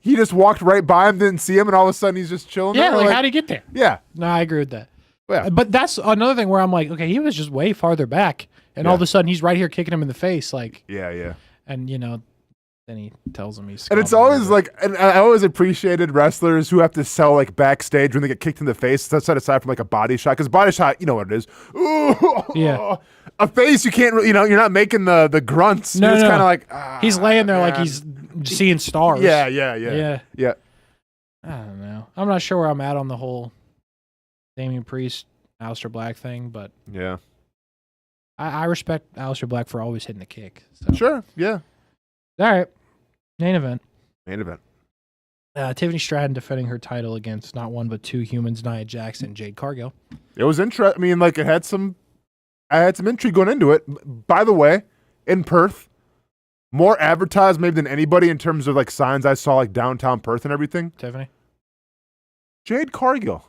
he just walked right by him, didn't see him, and all of a sudden he's just chilling. Yeah, there, how'd he get there? Yeah, no, I agree with that. Yeah, but that's another thing where I'm like, okay, he was just way farther back, and all of a sudden he's right here kicking him in the face, like and then he tells him he's. And it's always and I always appreciated wrestlers who have to sell backstage when they get kicked in the face, set aside from a body shot, because body shot, you know what it is. Ooh, yeah, a face you can't really, you're not making the grunts. No, you're just kind of he's laying there like he's seeing stars. Yeah. I don't know. I'm not sure where I'm at on the whole Damian Priest, Aleister Black thing, but yeah, I respect Aleister Black for always hitting the kick. So. Sure, yeah. All right, main event. Tiffany Stratton defending her title against not one but two humans, Nia Jax and Jade Cargill. It was interesting. I mean, I had some intrigue going into it. By the way, in Perth, more advertised maybe than anybody in terms of signs I saw downtown Perth and everything. Tiffany? Jade Cargill.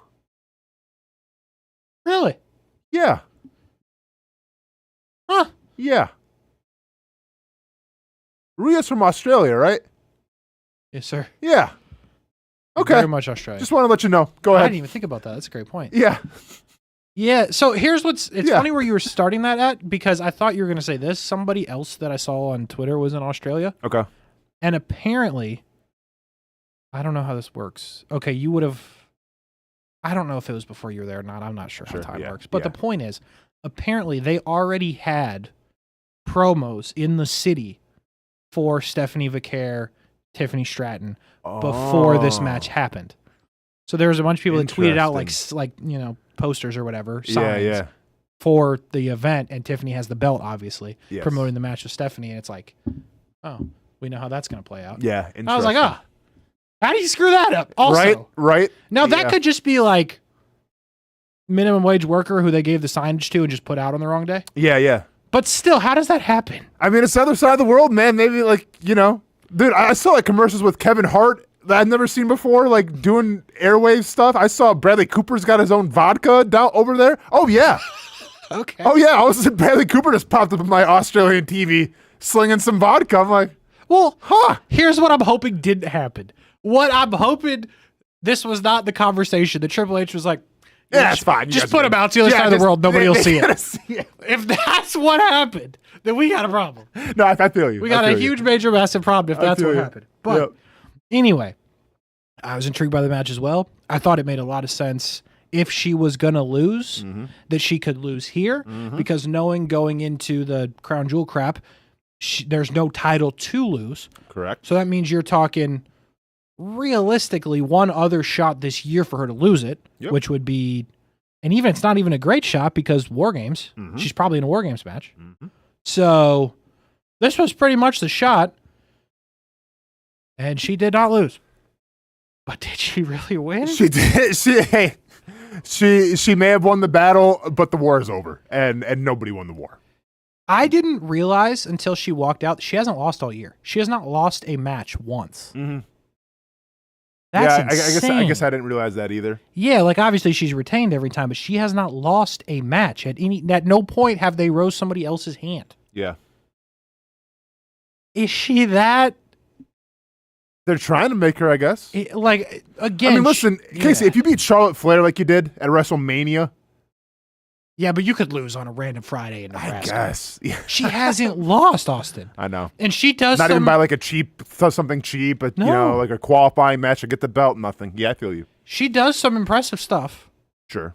Really? Yeah. Huh. Yeah. Rhea's from Australia, right? Yes, sir. Yeah. Okay. Very much Australia. Just want to let you know. Go I ahead. didn't even think about that. That's a great point. Yeah. Yeah. So here's it's funny where you were starting that at, because I thought you were going to say this. Somebody else that I saw on Twitter was in Australia. Okay. And apparently, I don't know how this works. Okay, you would have. I don't know if it was before you were there or not. I'm not sure how time works. But the point is, apparently they already had promos in the city for Stephanie Vicaire, Tiffany Stratton before this match happened. So there was a bunch of people that tweeted out like posters or whatever, signs for the event, and Tiffany has the belt, obviously, promoting the match with Stephanie, and it's like, oh, we know how that's going to play out. Yeah, I was like, how do you screw that up? Also, right. Now that could just be like minimum wage worker who they gave the signage to and just put out on the wrong day. Yeah. But still, how does that happen? I mean, it's the other side of the world, man. Maybe dude, I saw like commercials with Kevin Hart that I've never seen before, like doing airwave stuff. I saw Bradley Cooper's got his own vodka down over there. Oh yeah. Okay. Oh yeah. Bradley Cooper just popped up on my Australian TV slinging some vodka. I'm like, well, here's what I'm hoping didn't happen. What I'm hoping, this was not the conversation. The Triple H was like, yeah, that's fine. Just put them out to the other side of the world. Nobody will see it. If that's what happened, then we got a problem. No, I feel you. We got a huge, major, massive problem if that's what happened. But anyway, I was intrigued by the match as well. I thought it made a lot of sense if she was going to lose, that she could lose here, because knowing going into the Crown Jewel crap, there's no title to lose. Correct. So that means you're talking realistically one other shot this year for her to lose it, which would be, and even it's not even a great shot because War Games. She's probably in a War Games match. So this was pretty much the shot, and she did not lose. But did she really win? She did. She may have won the battle, but the war is over, and nobody won the war. I didn't realize until she walked out that she hasn't lost all year. She has not lost a match once. That's insane. I guess I didn't realize that either. Yeah, like obviously she's retained every time, but she has not lost a match at no point have they rose somebody else's hand. Yeah. Is she that? They're trying to make her, I guess. Again. I mean, listen, Kasey, if you beat Charlotte Flair like you did at WrestleMania. Yeah, but you could lose on a random Friday in Nebraska. I guess. Yeah. She hasn't lost, Austin. I know. And she does not even by like something cheap, but like a qualifying match to get the belt, nothing. Yeah, I feel you. She does some impressive stuff. Sure.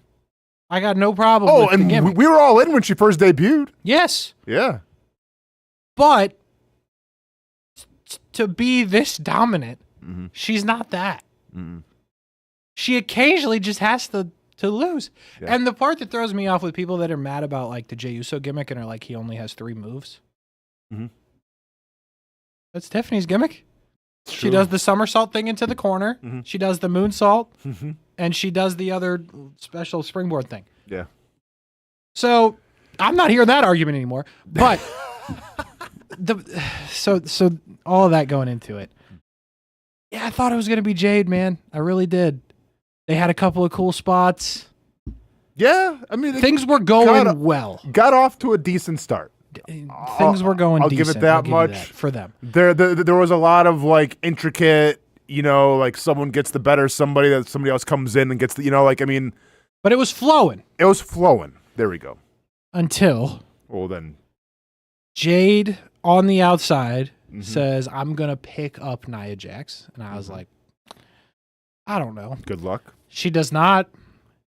I got no problem with and the gimmick. We were all in when she first debuted. Yes. Yeah. But to be this dominant, she's not that. She occasionally just has to lose. Yeah. And the part that throws me off with people that are mad about like the Jey Uso gimmick and are like, he only has 3 moves. That's Tiffany's gimmick. She does the somersault thing into the corner. She does the moonsault. And she does the other special springboard thing. Yeah. So I'm not hearing that argument anymore. But so all of that going into it. Yeah, I thought it was going to be Jade, man. I really did. They had a couple of cool spots. Yeah, I mean, things were going well. Got off to a decent start. Things were going I'll decent. give it that much for them. There was a lot of like intricate, like someone gets the better somebody, that somebody else comes in and gets the, But it was flowing. It was flowing. There we go. Until. Well, then. Jade on the outside says, I'm going to pick up Nia Jax. And I was like, I don't know. Good luck. She does not.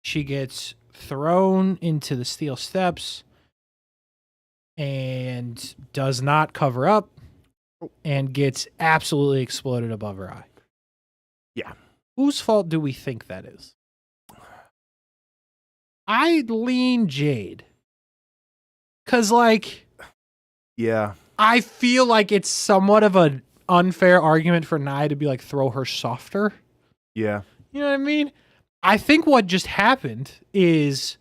She gets thrown into the steel steps and does not cover up and gets absolutely exploded above her eye. Yeah. Whose fault do we think that is? I lean Jade. Because, yeah. I feel like it's somewhat of an unfair argument for Nia to be like, throw her softer. Yeah. You know what I mean? I think what just happened is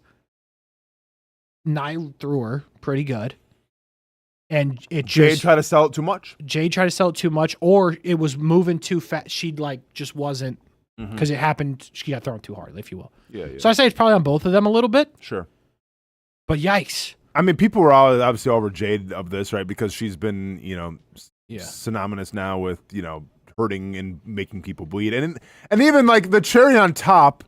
Nia threw her pretty good. And Jade tried to sell it too much. Jade tried to sell it too much, or it was moving too fast. She just wasn't, because it happened, she got thrown too hard, if you will. Yeah. So I say it's probably on both of them a little bit. Sure. But yikes. I mean, people were all obviously over Jade of this, right? Because she's been, synonymous now with, hurting and making people bleed. And even like the cherry on top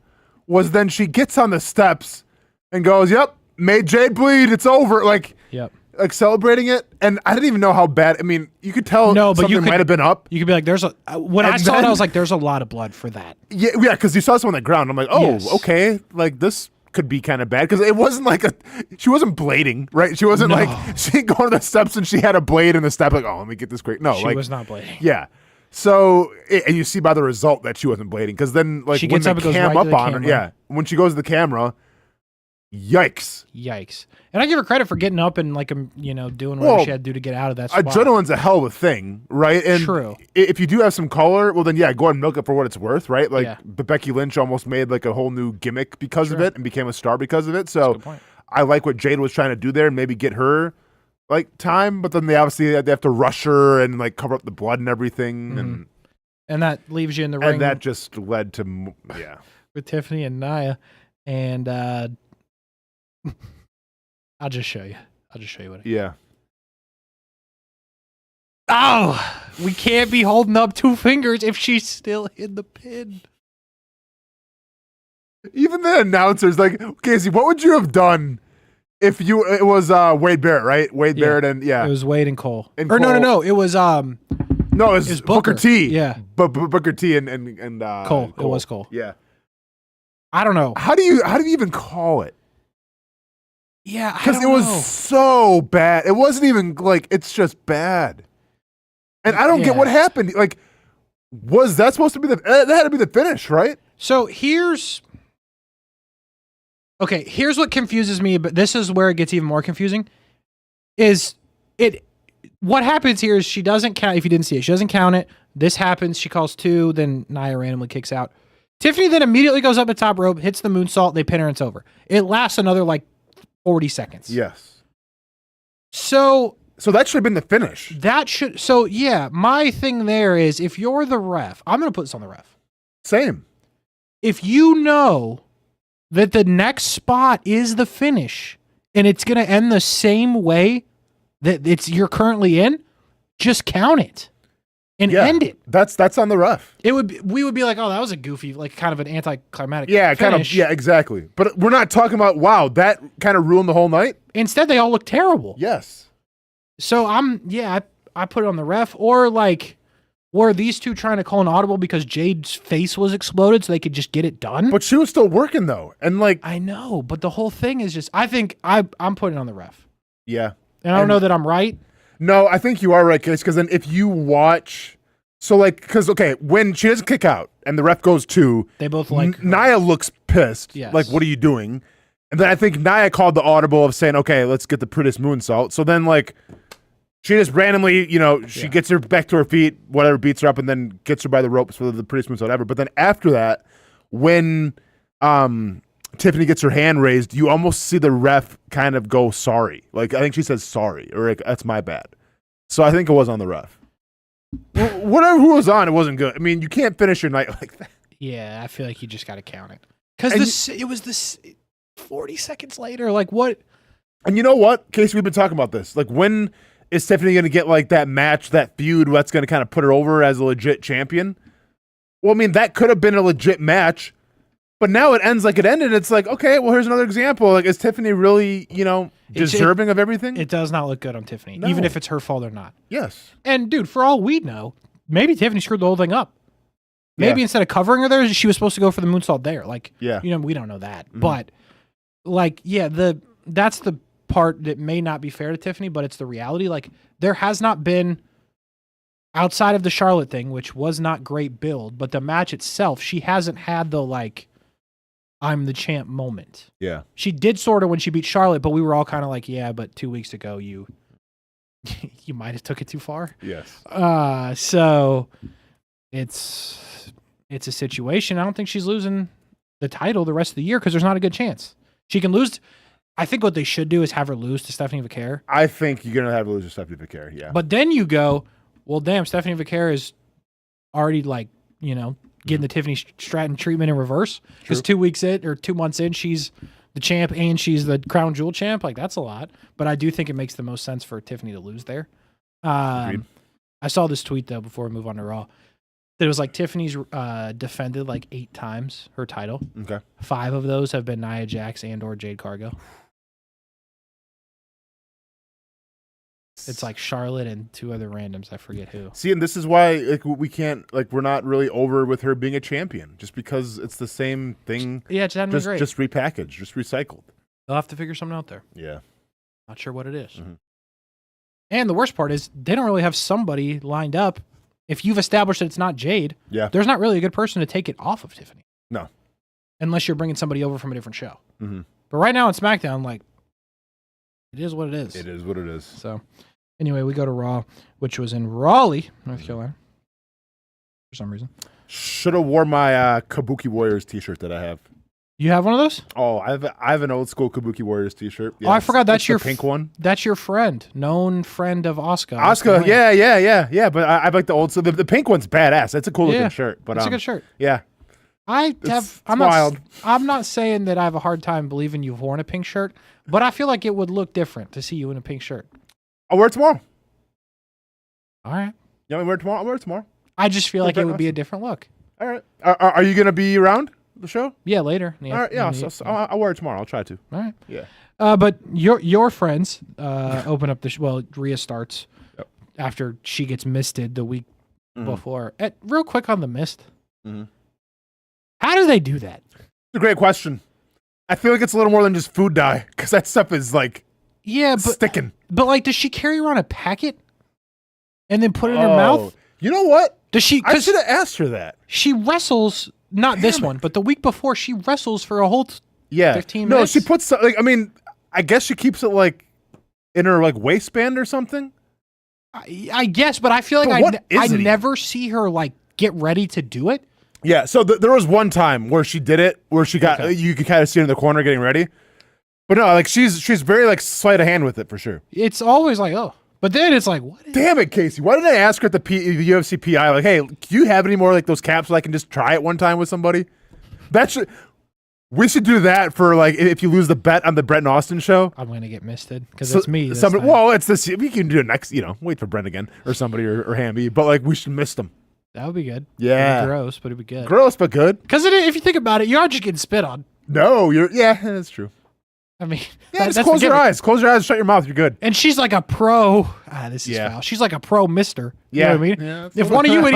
was then she gets on the steps and goes, "Yep, made Jade bleed. It's over." Like, yep. Like celebrating it. And I didn't even know how bad. I mean, you could tell something might have been up. You could be like, when I saw it, I was like, there's a lot of blood for that. Yeah, because you saw someone on the ground. I'm like, okay, like this could be kind of bad because it wasn't like she wasn't blading, right? She wasn't like she didn't go to the steps and she had a blade in the step. Like, oh, let me get this quick. No, she was not blading. Yeah. So, and you see by the result that she wasn't blading because then, like, she when gets up, the goes cam right up to the on camera. her, when she goes to the camera, yikes. And I give her credit for getting up and like doing whatever she had to do to get out of that spot. Adrenaline's a hell of a thing, right? And true. If you do have some color, well then go ahead and milk it for what it's worth, right? Like but Becky Lynch almost made like a whole new gimmick because of it and became a star because of it. So I like what Jade was trying to do there and maybe get her like time, but then they have to rush her and like cover up the blood and everything and that leaves you in the ring. And that just led to with Tiffany and Nia and I'll just show you what Oh, we can't be holding up 2 fingers if she's still in the pin. Even the announcers, like, Kasey, what would you have done if it was Wade Barrett, right? Wade Barrett and It was Wade and Cole. No, it was no, it was Booker T. Yeah. But Booker T and Cole. It was Cole. Yeah. I don't know. How do you even call it? Yeah, because it was so bad. It wasn't even like it's just bad, and I don't get what happened. Like, was that supposed to be that had to be the finish, right? So here's what confuses me, but this is where it gets even more confusing. What happens here is she doesn't count. If you didn't see it, she doesn't count it. This happens. She calls 2. Then Nia randomly kicks out. Tiffany then immediately goes up the top rope, hits the moonsault. They pin her. And it's over. It lasts another 40 seconds. Yes. So that should have been the finish. My thing there is if you're the ref, I'm going to put this on the ref. Same. If you know that the next spot is the finish and it's going to end the same way that you're currently in, just count it and end it. That's on the ref. We would be like, oh, that was a goofy, like kind of an anticlimactic finish. Kind of, exactly. But we're not talking about, wow, that kind of ruined the whole night. Instead, they all look terrible. Yes. So I put it on the ref, or like, were these two trying to call an audible because Jade's face was exploded so they could just get it done? But she was still working though. And like, I know, but the whole thing is just, I think I'm putting it on the ref. Yeah. And I don't know that I'm right. No, I think you are right, Case, because then if you watch, when she doesn't kick out and the ref goes 2, they both like Nia looks pissed. Yes. Like, what are you doing? And then I think Nia called the audible of saying, okay, let's get the prettiest moonsault. So then she just randomly, she gets her back to her feet, whatever, beats her up, and then gets her by the ropes for the prettiest moonsault ever. But then after that, when Tiffany gets her hand raised, you almost see the ref kind of go sorry. Like, I think she says sorry, or like, that's my bad. So I think it was on the ref. Who was on, it wasn't good. I mean, you can't finish your night like that. Yeah, I feel like you just got to count it. Because it was 40 seconds later. Like, what? And you know what? Kasey, we've been talking about this. Like, when is Tiffany going to get like that match, that feud, that's going to kind of put her over as a legit champion? Well, I mean, that could have been a legit match. But now it ends like it ended. It's like, okay, well, here's another example. Like, is Tiffany really, deserving of everything? It does not look good on Tiffany, even if it's her fault or not. Yes. And, dude, for all we know, maybe Tiffany screwed the whole thing up. Maybe instead of covering her there, she was supposed to go for the moonsault there. Like, we don't know that. Mm-hmm. But, that's the part that may not be fair to Tiffany, but it's the reality. Like, there has not been, outside of the Charlotte thing, which was not great build, but the match itself, she hasn't had the, I'm the champ moment. Yeah. She did sort of when she beat Charlotte, but we were all kind of like, yeah, but 2 weeks ago you might have took it too far. Yes. So it's a situation. I don't think she's losing the title the rest of the year because there's not a good chance. She can lose. I think what they should do is have her lose to Stephanie Vaquer. I think you're going to have her lose to Stephanie Vaquer, yeah. But then you go, well, damn, Stephanie Vaquer is already getting the Tiffany Stratton treatment in reverse because 2 months in, she's the champ and she's the crown jewel champ. Like, that's a lot. But I do think it makes the most sense for Tiffany to lose there. I saw this tweet, though, before we move on to Raw. It was like Tiffany's defended like 8 times her title. Okay. 5 of those have been Nia Jax and or Jade Cargill. It's like Charlotte and 2 other randoms. I forget who. See, and this is why we can't, we're not really over with her being a champion, just because it's the same thing. Yeah, it hadn't been great. Just repackaged, just recycled. They'll have to figure something out there. Yeah. Not sure what it is. Mm-hmm. And the worst part is they don't really have somebody lined up. If you've established that it's not Jade, there's not really a good person to take it off of Tiffany. No. Unless you're bringing somebody over from a different show. Mm-hmm. But right now on SmackDown, like, it is what it is. It is what it is. So, anyway, we go to Raw, which was in Raleigh, North Carolina, for some reason. Should have wore my Kabuki Warriors t-shirt that I have. You have one of those? Oh, I have an old school Kabuki Warriors t-shirt. Yeah, I forgot that's your pink one. That's your friend, known friend of Asuka. Asuka, yeah. But I like the old. So the pink one's badass. That's a cool looking shirt. But it's a good shirt. Yeah. I'm wild. I'm not saying that I have a hard time believing you've worn a pink shirt, but I feel like it would look different to see you in a pink shirt. I'll wear it tomorrow. All right. You want me to wear it tomorrow? I'll wear it tomorrow. I just feel like it would be a different look. All right. Are you gonna be around the show? Yeah, later. All right. Yeah. I'll wear it tomorrow. I'll try to. All right. Yeah. But your friends open up the well, Rhea starts after she gets misted the week before. Real quick on the mist. Mm-hmm. How do they do that? It's a great question. I feel like it's a little more than just food dye, because that stuff is like sticking. But like, does she carry around a packet and then put it in her mouth? You know what? Does she? I should have asked her that. She wrestles. Not this one, but the week before, she wrestles for a whole 15 minutes. No, she puts I guess she keeps it like in her like waistband or something. I guess, but I feel like I never see her like get ready to do it. Yeah, so there was one time where she did it, where she got you could kind of see her in the corner getting ready. But no, like she's very like sleight of hand with it for sure. It's always like, oh. But then it's like, what? Damn it, Kasey. Why didn't I ask her at the UFC PI, like, hey, do you have any more like those capsules I can just try it one time with somebody? We should do that for like if you lose the bet on the Brett and Austen show. I'm going to get misted because it's me. It's this. We can do it next, wait for Brent again or somebody or Hamby, but like we should miss them. That would be good. Yeah. It'd be gross, but it'd be good. Gross, but good. Because if you think about it, you are just getting spit on. No, that's true. I mean, just close your eyes. Close your eyes, shut your mouth. You're good. And she's like a pro. This is foul. She's like a pro mister. You know what I mean? Yeah, if one of you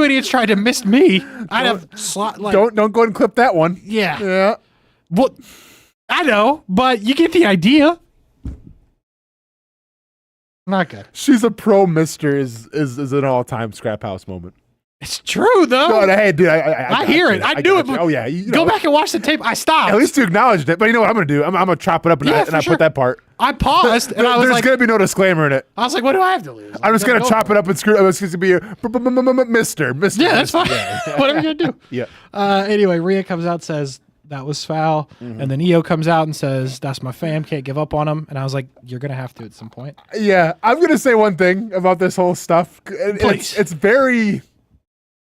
idiots tried to miss me, I'd have don't go ahead and clip that one. Yeah. Yeah. Well, I know, but you get the idea. Not good. She's a pro mister is an all-time Scraphouse moment. It's true, though. No, hey, dude, I hear it. I do it. Oh, yeah. Go back and watch the tape. I stopped. At least you acknowledged it. But you know what I'm going to do? I'm going to chop it up and I put that part. I paused. And I was there's going to be no disclaimer in it. I was like, what do I have to lose? I'm just going to chop it up and screw it. It's going to be a Mister. Yeah, that's fine. Whatever you're going to do. Yeah. Anyway, Rhea comes out, says, that was foul. Mm-hmm. And then Io comes out and says, that's my fam, can't give up on him. And I was like, you're going to have to at some point. Yeah. I'm going to say one thing about this whole stuff. It's very...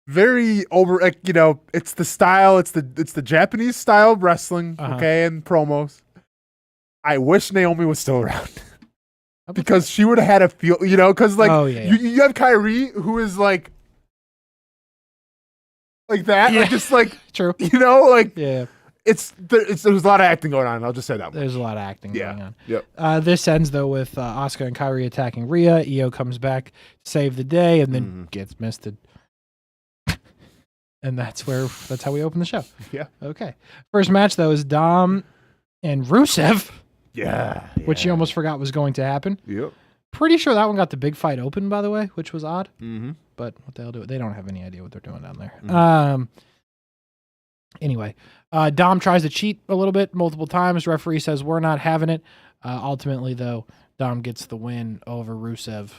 very over, it's the style, it's the Japanese style of wrestling, okay, and promos. I wish Naomi was still around because she would have had a feel, because you have Kyrie who is like that, like just like true, there's a lot of acting going on. I'll just say that. There's a lot of acting going on. Yep. This ends though with Asuka and Kyrie attacking Rhea. Io comes back to save the day and then gets misted. And that's how we open the show. Yeah. Okay. First match though is Dom and Rusev. Yeah. Which you almost forgot was going to happen. Yep. Pretty sure that one got the big fight open, by the way, which was odd. Mm-hmm. But what the hell do it? They don't have any idea what they're doing down there. Mm-hmm. Anyway, Dom tries to cheat a little bit multiple times. Referee says we're not having it. Ultimately, though, Dom gets the win over Rusev.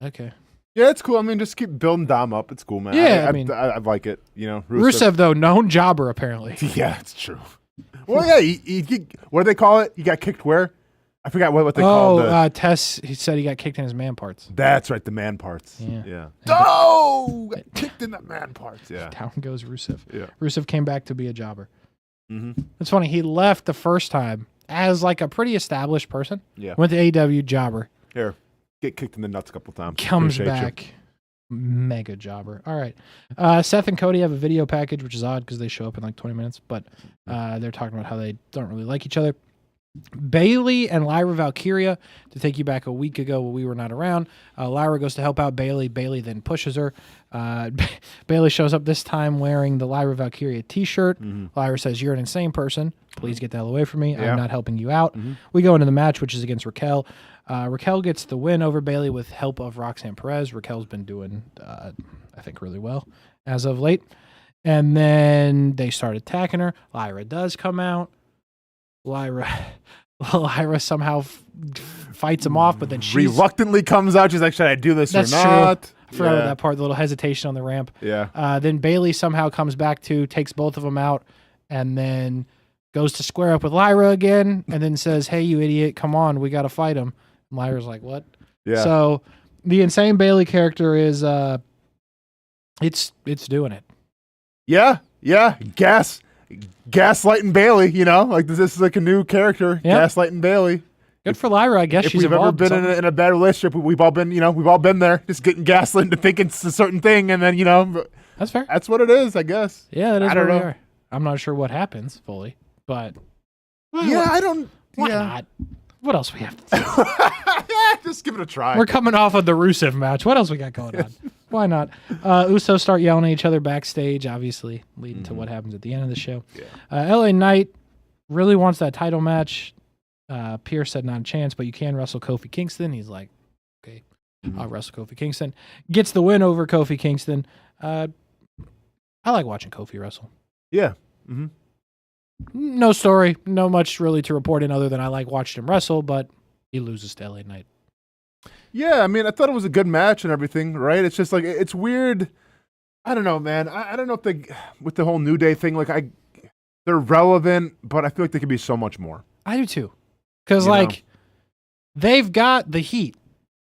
Okay. Yeah, it's cool. I mean, just keep building Dom up. It's cool, man. Yeah, I like it. Rusev, though, known jobber, apparently. Yeah, it's true. Well, yeah, he what do they call it? He got kicked where? I forgot what they called Oh, Tess, he said he got kicked in his man parts. That's right, the man parts. Yeah. Oh! Got kicked in the man parts. Yeah. Down goes Rusev. Yeah. Rusev came back to be a jobber. Mm-hmm. It's funny. He left the first time as like a pretty established person. Yeah. Went to AEW, jobber. Here, get kicked in the nuts a couple times. Comes Appreciate back. Mega jobber. All right. Seth and Cody have a video package, which is odd because they show up in like 20 minutes, but they're talking about how they don't really like each other. Bailey and Lyra Valkyria, to take you back a week ago when we were not around. Lyra goes to help out Bailey. Bailey then pushes her. Bailey shows up this time wearing the Lyra Valkyria t-shirt. Lyra says, "You're an insane person. Please get the hell away from me. I'm not helping you out." We go into the match, which is against Raquel. Raquel gets the win over Bailey with help of Roxanne Perez. Raquel's been doing, I think, really well as of late. And then they start attacking her. Lyra does come out. Lyra somehow fights him off, but then she reluctantly comes out. She's like, "Should I do this or not?" True. I forgot about that part, the little hesitation on the ramp. Yeah. Then Bailey somehow comes back takes both of them out, and then goes to square up with Lyra again, and then says, "Hey, you idiot, come on, we got to fight him." And Lyra's like, "What?" Yeah. So the insane Bailey character is, it's doing it. Yeah. Gaslighting Bailey, like this is like a new character. Yep. Gaslighting Bailey. Good for Lyra, I guess. If we've ever been in a bad relationship, we've all been there, just getting gaslit into thinking it's a certain thing, and then that's fair. That's what it is, I guess. Yeah, that is where we are. I'm not sure what happens fully, but I don't. Why not? What else we have to do? Just give it a try. We're coming off of the Rusev match. What else we got going on? Why not? Usos start yelling at each other backstage, obviously leading to what happens at the end of the show. Yeah. LA Knight really wants that title match. Pierce said not a chance, but you can wrestle Kofi Kingston. He's like, okay, I'll wrestle Kofi Kingston. Gets the win over Kofi Kingston. I like watching Kofi wrestle. Yeah. No story, no much really to report in other than I like watching him wrestle, but he loses to LA Knight. Yeah, I mean, I thought it was a good match and everything, right? It's just like, it's weird. I don't know, man. I don't know if with the whole New Day thing, like they're relevant, but I feel like they could be so much more. I do too. Because they've got the heat.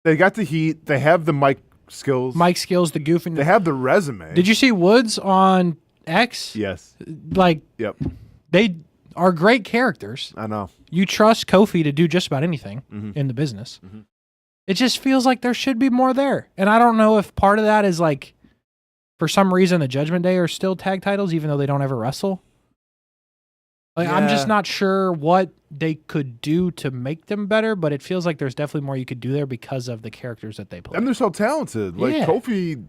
They got the heat. They have the mic skills. The goofing. They have the resume. Did you see Woods on X? Yes. Yep. They are great characters. I know. You trust Kofi to do just about anything in the business. It just feels like there should be more there. And I don't know if part of that is like, for some reason, the Judgment Day are still tag titles, even though they don't ever wrestle. I'm just not sure what they could do to make them better, but it feels like there's definitely more you could do there because of the characters that they play. And they're so talented. Like, Kofi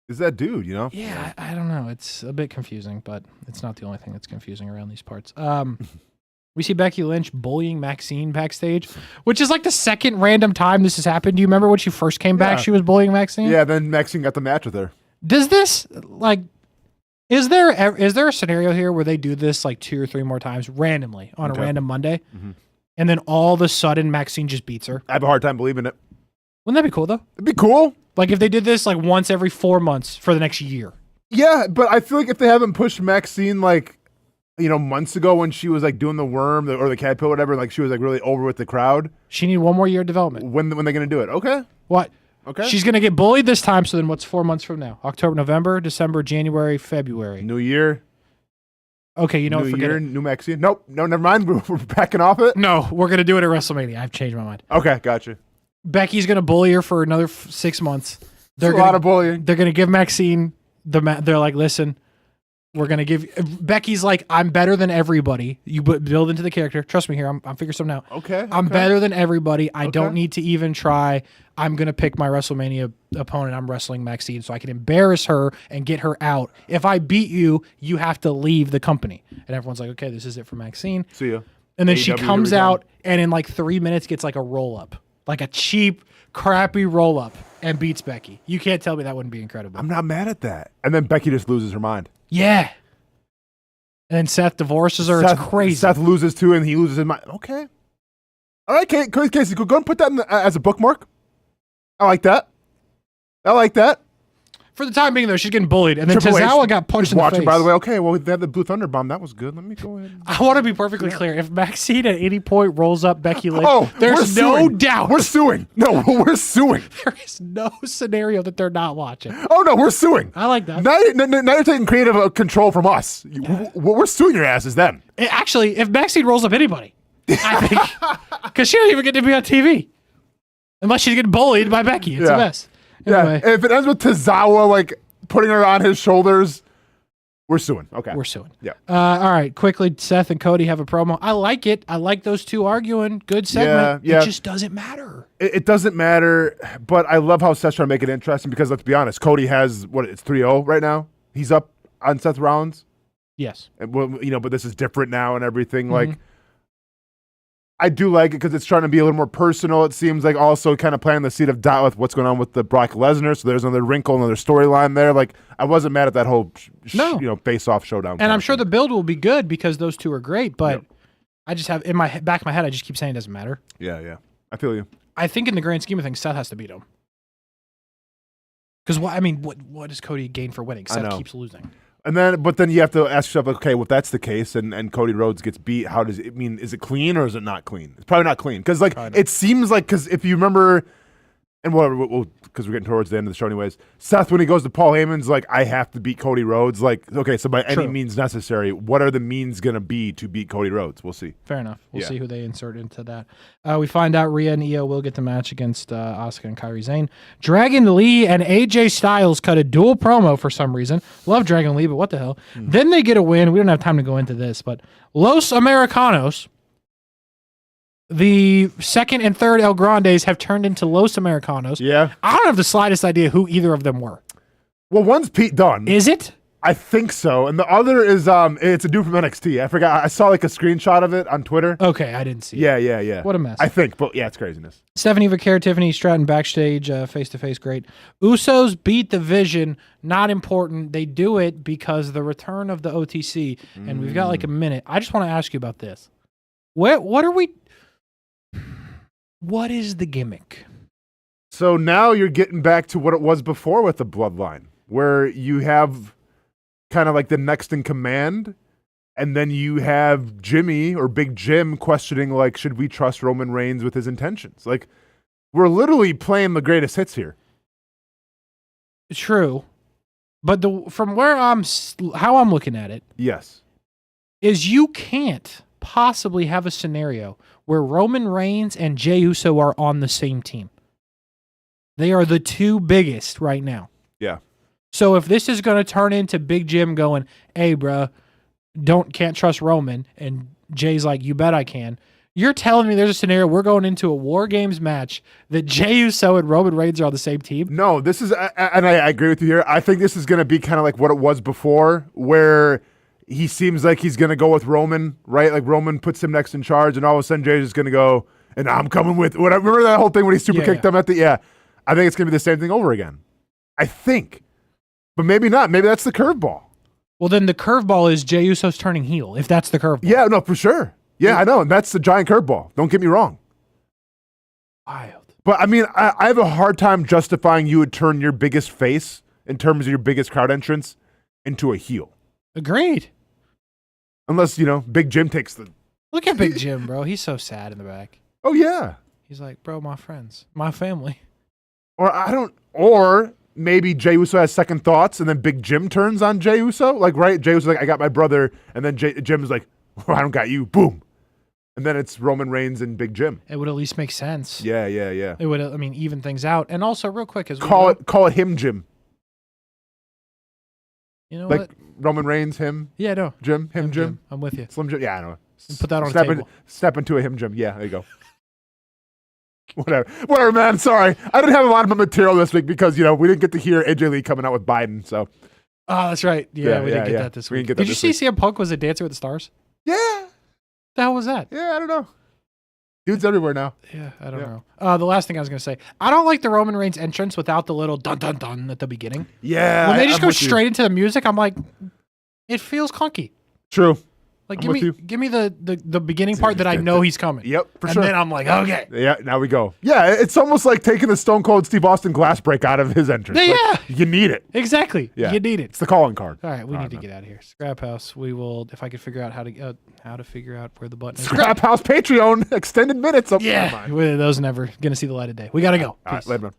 is that dude, Yeah, I don't know. It's a bit confusing, but it's not the only thing that's confusing around these parts. We see Becky Lynch bullying Maxine backstage, which is like the second random time this has happened. Do you remember when she first came back, she was bullying Maxine? Yeah, then Maxine got the match with her. Does this, is there a scenario here where they do this like 2 or 3 more times randomly on a random Monday, and then all of a sudden Maxine just beats her? I have a hard time believing it. Wouldn't that be cool, though? It'd be cool. Like if they did this like once every 4 months for the next year. Yeah, but I feel like if they haven't pushed Maxine months ago when she was like doing the worm or the cat pill, whatever, like she was like really over with the crowd. She need 1 more year of development. When they're going to do it? Okay. What? Okay. She's going to get bullied this time, so then what's 4 months from now? October, November, December, January, February. New year. Okay, you know what? New year, new Maxine. Nope. No, never mind. We're backing off it. No, we're going to do it at WrestleMania. I've changed my mind. Okay, gotcha. Becky's going to bully her for another 6 months. There's a lot of bullying. They're going to give Maxine they're like, listen, we're going to give Becky's like, I'm better than everybody. You build into the character. Trust me here. I'm figuring something out. Okay. I'm better than everybody. I don't need to even try. I'm going to pick my WrestleMania opponent. I'm wrestling Maxine so I can embarrass her and get her out. If I beat you, you have to leave the company. And everyone's like, okay, this is it for Maxine. See ya. And then she comes out and in like 3 minutes gets like a roll up, like a cheap, crappy roll up, and beats Becky. You can't tell me that wouldn't be incredible. I'm not mad at that. And then Becky just loses her mind. Yeah. And then Seth divorces her. It's crazy. Seth loses too, and he loses his mind. Okay. All right, Kasey, go and put that as a bookmark. I like that. For the time being, though, she's getting bullied, and then Triple H Tozawa got punched in the face. By the way, okay, well, they had the Blue Thunder Bomb. That was good. Let me go ahead. I want to be perfectly clear. If Maxine at any point rolls up Becky Lynch, there's no doubt. We're suing. No, we're suing. There is no scenario that they're not watching. Oh, no, we're suing. I like that. Now you're taking creative control from us. We're suing your asses then. Actually, if Maxine rolls up anybody, I think, because she doesn't even get to be on TV. Unless she's getting bullied by Becky. It's a mess. Anyway. Yeah, if it ends with Tozawa, like, putting her on his shoulders, we're suing. Okay. We're suing. Yeah. All right. Quickly, Seth and Cody have a promo. I like it. I like those two arguing. Good segment. Yeah. It just doesn't matter. It doesn't matter, but I love how Seth's trying to make it interesting because, let's be honest, Cody has, it's 3-0 right now? He's up on Seth Rollins? Yes. And, but this is different now and everything. Like, I do like it because it's trying to be a little more personal. It seems like also kind of planting the seed of doubt with what's going on with the Brock Lesnar. So there's another wrinkle, another storyline there. Like, I wasn't mad at that whole face-off showdown. And I'm sure the build will be good because those two are great. But I just have in my back of my head, I just keep saying it doesn't matter. Yeah. I feel you. I think in the grand scheme of things, Seth has to beat him. Because what does Cody gain for winning? Seth keeps losing. But then you have to ask yourself, okay, well, if that's the case and Cody Rhodes gets beat, how does it mean? Is it clean or is it not clean? It's probably not clean. Because, it seems like, because if you remember, and whatever, because we're getting towards the end of the show anyways, Seth, when he goes to Paul Heyman's like, I have to beat Cody Rhodes. Like, okay, so by any means necessary, what are the means going to be to beat Cody Rhodes? We'll see. Fair enough. We'll see who they insert into that. We find out Rhea and Io will get the match against Asuka and Kairi Sane. Dragon Lee and AJ Styles cut a dual promo for some reason. Love Dragon Lee, but what the hell? Then they get a win. We don't have time to go into this, but Los Americanos, the second and third El Grandes, have turned into Los Americanos. Yeah. I don't have the slightest idea who either of them were. Well, one's Pete Dunne. Is it? I think so. And the other is it's a dude from NXT. I forgot. I saw like a screenshot of it on Twitter. Okay, I didn't see it. Yeah. What a mess. I think, but yeah, it's craziness. Stephanie Vaquer, Tiffany Stratton backstage, face-to-face, great. Usos beat the Vision, not important. They do it because the return of the OTC, and we've got like a minute. I just want to ask you about this. What is the gimmick? So now you're getting back to what it was before with the Bloodline, where you have kind of like the next in command, and then you have Jimmy or Big Jim questioning, like, should we trust Roman Reigns with his intentions? Like, we're literally playing the greatest hits here. True. But from where how I'm looking at it, yes, is you can't possibly have a scenario where Roman Reigns and Jey Uso are on the same team. They are the two biggest right now. Yeah. So if this is going to turn into Big Jim going, hey, bruh, can't trust Roman, and Jay's like, you bet I can. You're telling me there's a scenario we're going into a War Games match that Jey Uso and Roman Reigns are on the same team? No, this is, and I agree with you here. I think this is going to be kind of like what it was before, where he seems like he's going to go with Roman, right? Like Roman puts him next in charge, and all of a sudden Jay's just going to go, and I'm coming with, remember that whole thing when he super kicked him at the, I think it's going to be the same thing over again. I think. But maybe not. Maybe that's the curveball. Well, then the curveball is Jey Uso's turning heel, if that's the curveball. Yeah, no, for sure. Yeah, I know. And that's the giant curveball. Don't get me wrong. Wild. But, I mean, I have a hard time justifying you would turn your biggest face in terms of your biggest crowd entrance into a heel. Agreed. Unless, Big Jim takes the... Look at Big Jim, bro. He's so sad in the back. Oh, yeah. He's like, bro, my friends, my family. Or maybe Jey Uso has second thoughts, and then Big Jim turns on Jey Uso. Like, right? Jey Uso's like, I got my brother, and then Jim's like, well, I don't got you. Boom. And then it's Roman Reigns and Big Jim. It would at least make sense. Yeah. It would, even things out. And also, real quick, call it him Jim. You know like what? Roman Reigns, him. Yeah, no. Jim, him Jim. I'm with you. Slim Jim. Yeah, I know. Put that on the table. Step into a him Jim. Yeah, there you go. Whatever, man. Sorry. I didn't have a lot of my material this week because, we didn't get to hear AJ Lee coming out with Biden, so. Oh, that's right. Yeah, we didn't get that this week. Did you see CM Punk was a Dancer with the Stars? Yeah. The hell was that? Yeah, I don't know. Dude's everywhere now. Yeah, I don't know. The last thing I was going to say, I don't like the Roman Reigns entrance without the little dun-dun-dun at the beginning. Yeah. When they just go straight into the music, I'm like, it feels clunky. True. Like, give me the beginning part that I know he's coming. Yep, for and sure. And then I'm like, okay. Yeah, now we go. Yeah, it's almost like taking the Stone Cold Steve Austin glass break out of his entrance. Yeah. Like, you need it. Exactly. Yeah. You need it. It's the calling card. All right, we need to get out of here. Scraphouse. We will, if I could figure out how to figure out where the button is. Scraphouse Patreon extended minutes. Yeah, those never going to see the light of day. We got to go. All right, later, man.